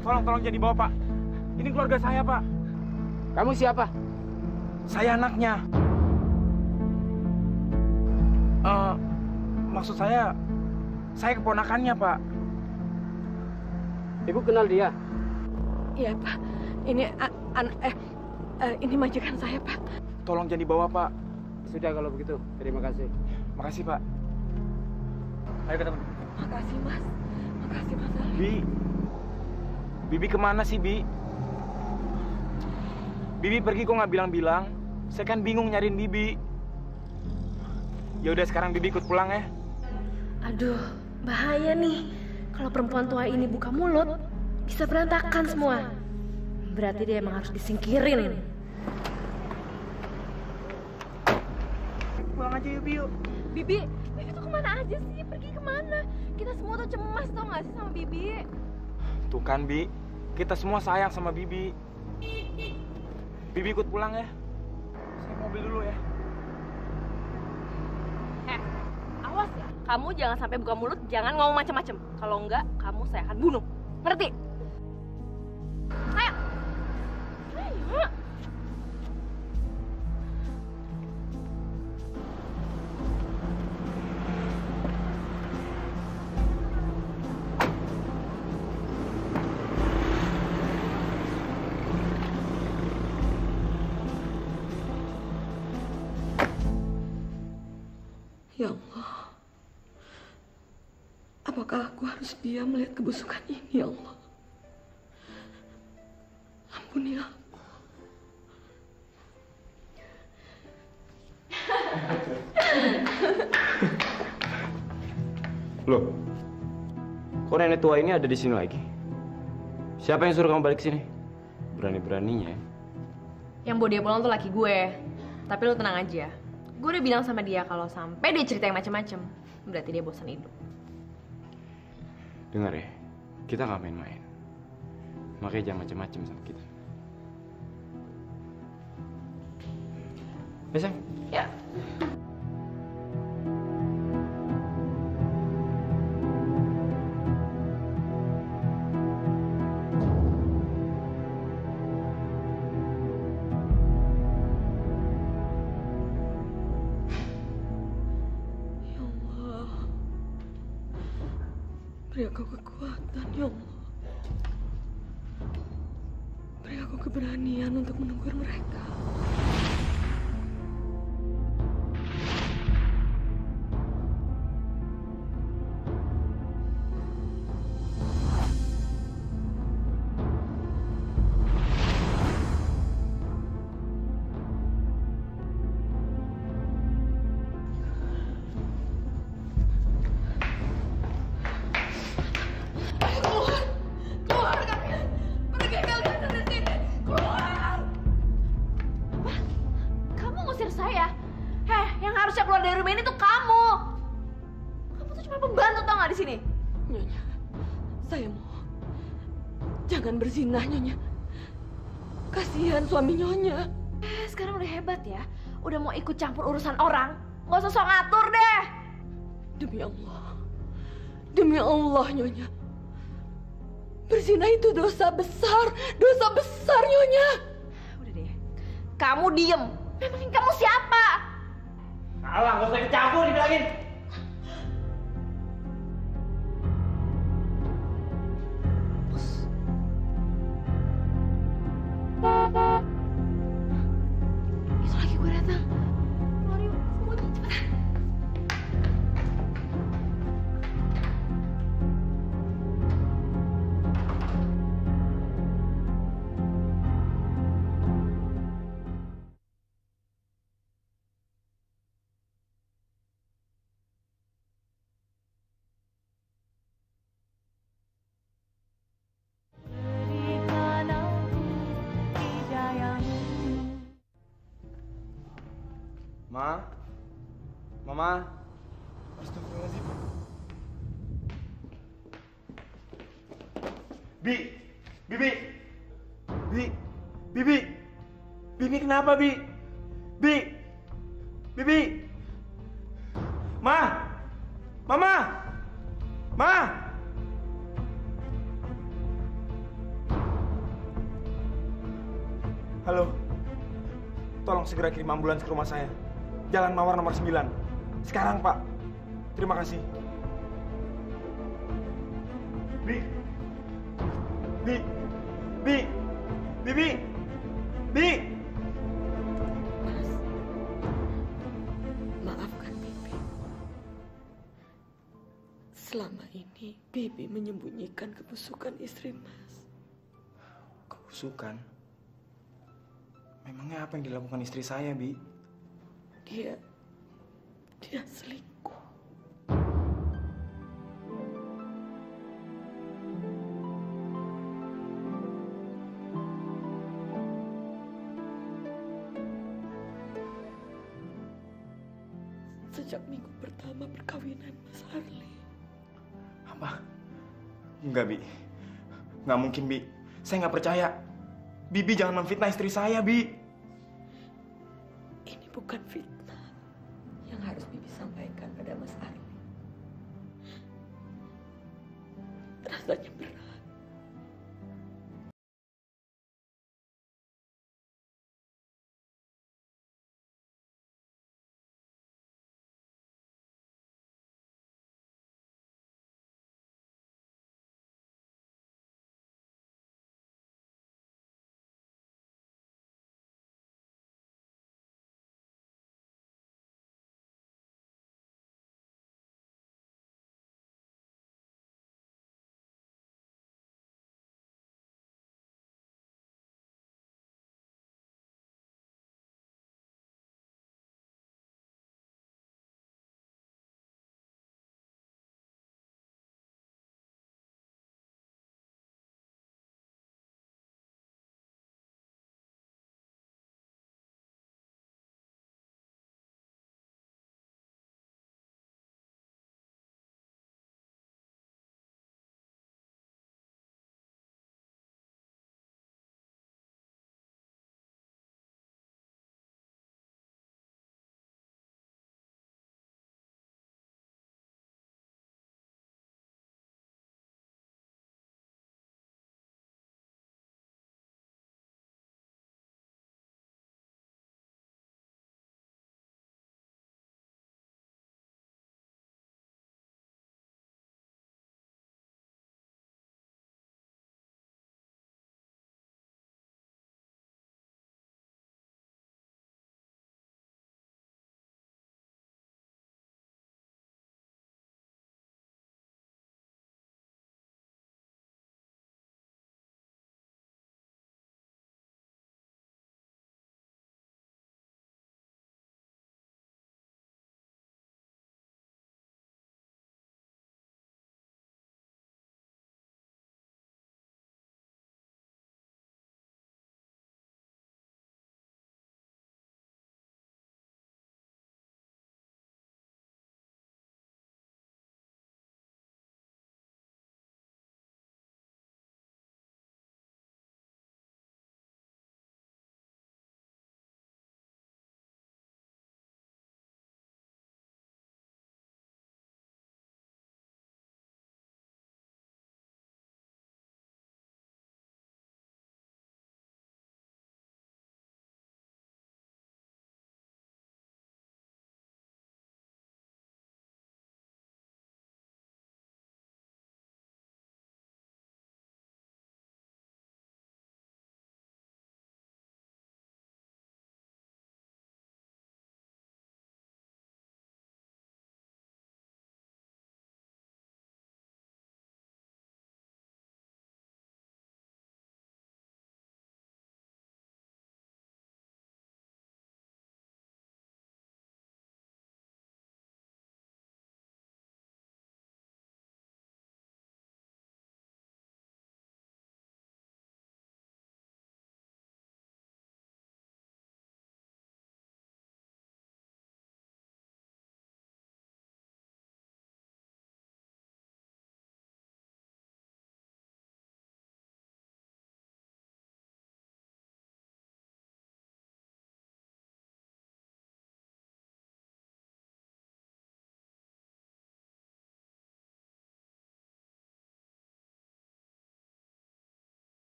Tolong jangan dibawa, Pak. Ini keluarga saya, Pak. Kamu siapa? Saya anaknya. Maksud saya keponakannya, Pak. Ibu kenal dia? Iya Pak. Ini ini majikan saya Pak. Tolong jangan dibawa, Pak. Sudah kalau begitu. Terima kasih. Makasih, Pak. Ayo ketemu. Makasih Mas. Makasih Mas Ali. Bibi kemana sih, Bi? Bibi pergi kok nggak bilang-bilang. Saya kan bingung nyariin Bibi. Ya udah sekarang Bibi ikut pulang ya. Aduh, bahaya nih. Kalau perempuan tua ini buka mulut, bisa berantakan semua. Berarti dia emang harus disingkirin. Pulang aja yuk, Biu. Bibi tuh kemana aja sih? Pergi kemana? Kita semua tuh cemas tau gak sih sama Bibi? Tuh kan, Bi. Kita semua sayang sama Bibi. Bibi ikut pulang ya. Saya mobil dulu ya. Awas ya, kamu jangan sampai buka mulut, jangan ngomong macam-macam. Kalau enggak, kamu saya akan bunuh. Ngerti? Ayo. Ayo. Ya Allah, apakah aku harus diam melihat kebusukan ini, ya Allah? Ampuni aku. Loh, kok nenek tua ini ada di sini lagi? Siapa yang suruh kamu balik sini? Berani-beraninya ya. Yang bawa dia pulang tuh laki gue. Tapi lu tenang aja. Gue udah bilang sama dia kalau sampai dia cerita yang macam-macam, berarti dia bosan hidup. Dengar ya, kita nggak main-main. Makanya jangan macam-macam sama kita. Ya, sayang? Ya. Beri aku kekuatan, ya Allah. Beri aku keberanian untuk menegur mereka. Berzinah, Nyonya. Kasihan suami Nyonya. Sekarang udah hebat ya. Udah mau ikut campur urusan orang. Gak usah sok ngatur deh. Demi Allah. Demi Allah, Nyonya. Berzinah itu dosa besar. Dosa besar, Nyonya. Udah deh. Kamu diem. Memangin kamu siapa? Alah, gak usah ikut campur dibilangin. Ma? Mama? Astagfirullahaladzim. Bi! Bibi! Bibi! Bibi kenapa, Bi? Bi! Bibi! Ma! Mama! Ma! Halo. Tolong segera kirim ambulans ke rumah saya. Jalan Mawar nomor 9. Sekarang, Pak. Terima kasih. Bi. Bi. Bi. Bibi. Bi. Mas, maafkan Bibi. Selama ini Bibi menyembunyikan kebusukan istri Mas. Kebusukan? Memangnya apa yang dilakukan istri saya, Bi? Dia selingkuh. Sejak minggu pertama perkawinan Mas Arli. Apa? Enggak, Bi. Nggak mungkin, Bi. Saya nggak percaya. Bibi jangan memfitnah istri saya, Bi. Ini bukan fitnah yang harus Bibi sampaikan pada Mas Arli. Rasanya berat.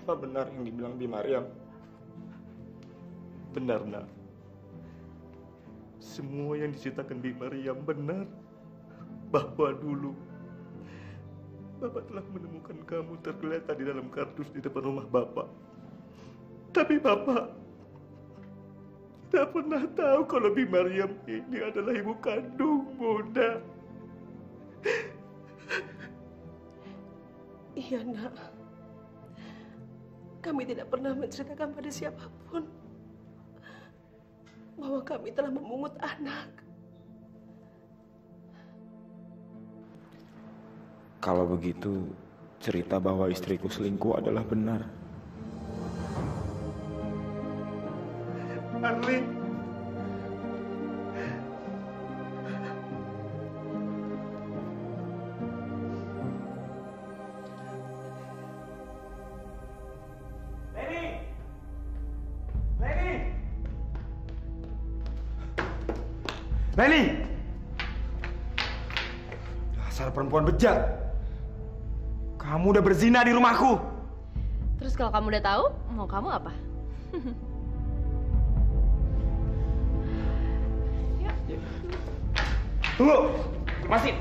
Apa benar yang dibilang Bi Maryam? Benar, Nak. Semua yang diceritakan Bi Maryam benar. Bahwa dulu Bapak telah menemukan kamu tergeletak di dalam kardus di depan rumah Bapak. Tapi Bapak tak pernah tahu kalau Bi Maryam ini adalah ibu kandungmu, Nak. Iya, Nak. Kami tidak pernah menceritakan pada siapapun bahwa kami telah memungut anak. Kalau begitu, cerita bahwa istriku selingkuh adalah benar. Arli. Leni! Dasar perempuan bejat. Kamu udah berzina di rumahku. Terus kalau kamu udah tahu, mau kamu apa? Tunggu! Lepasin!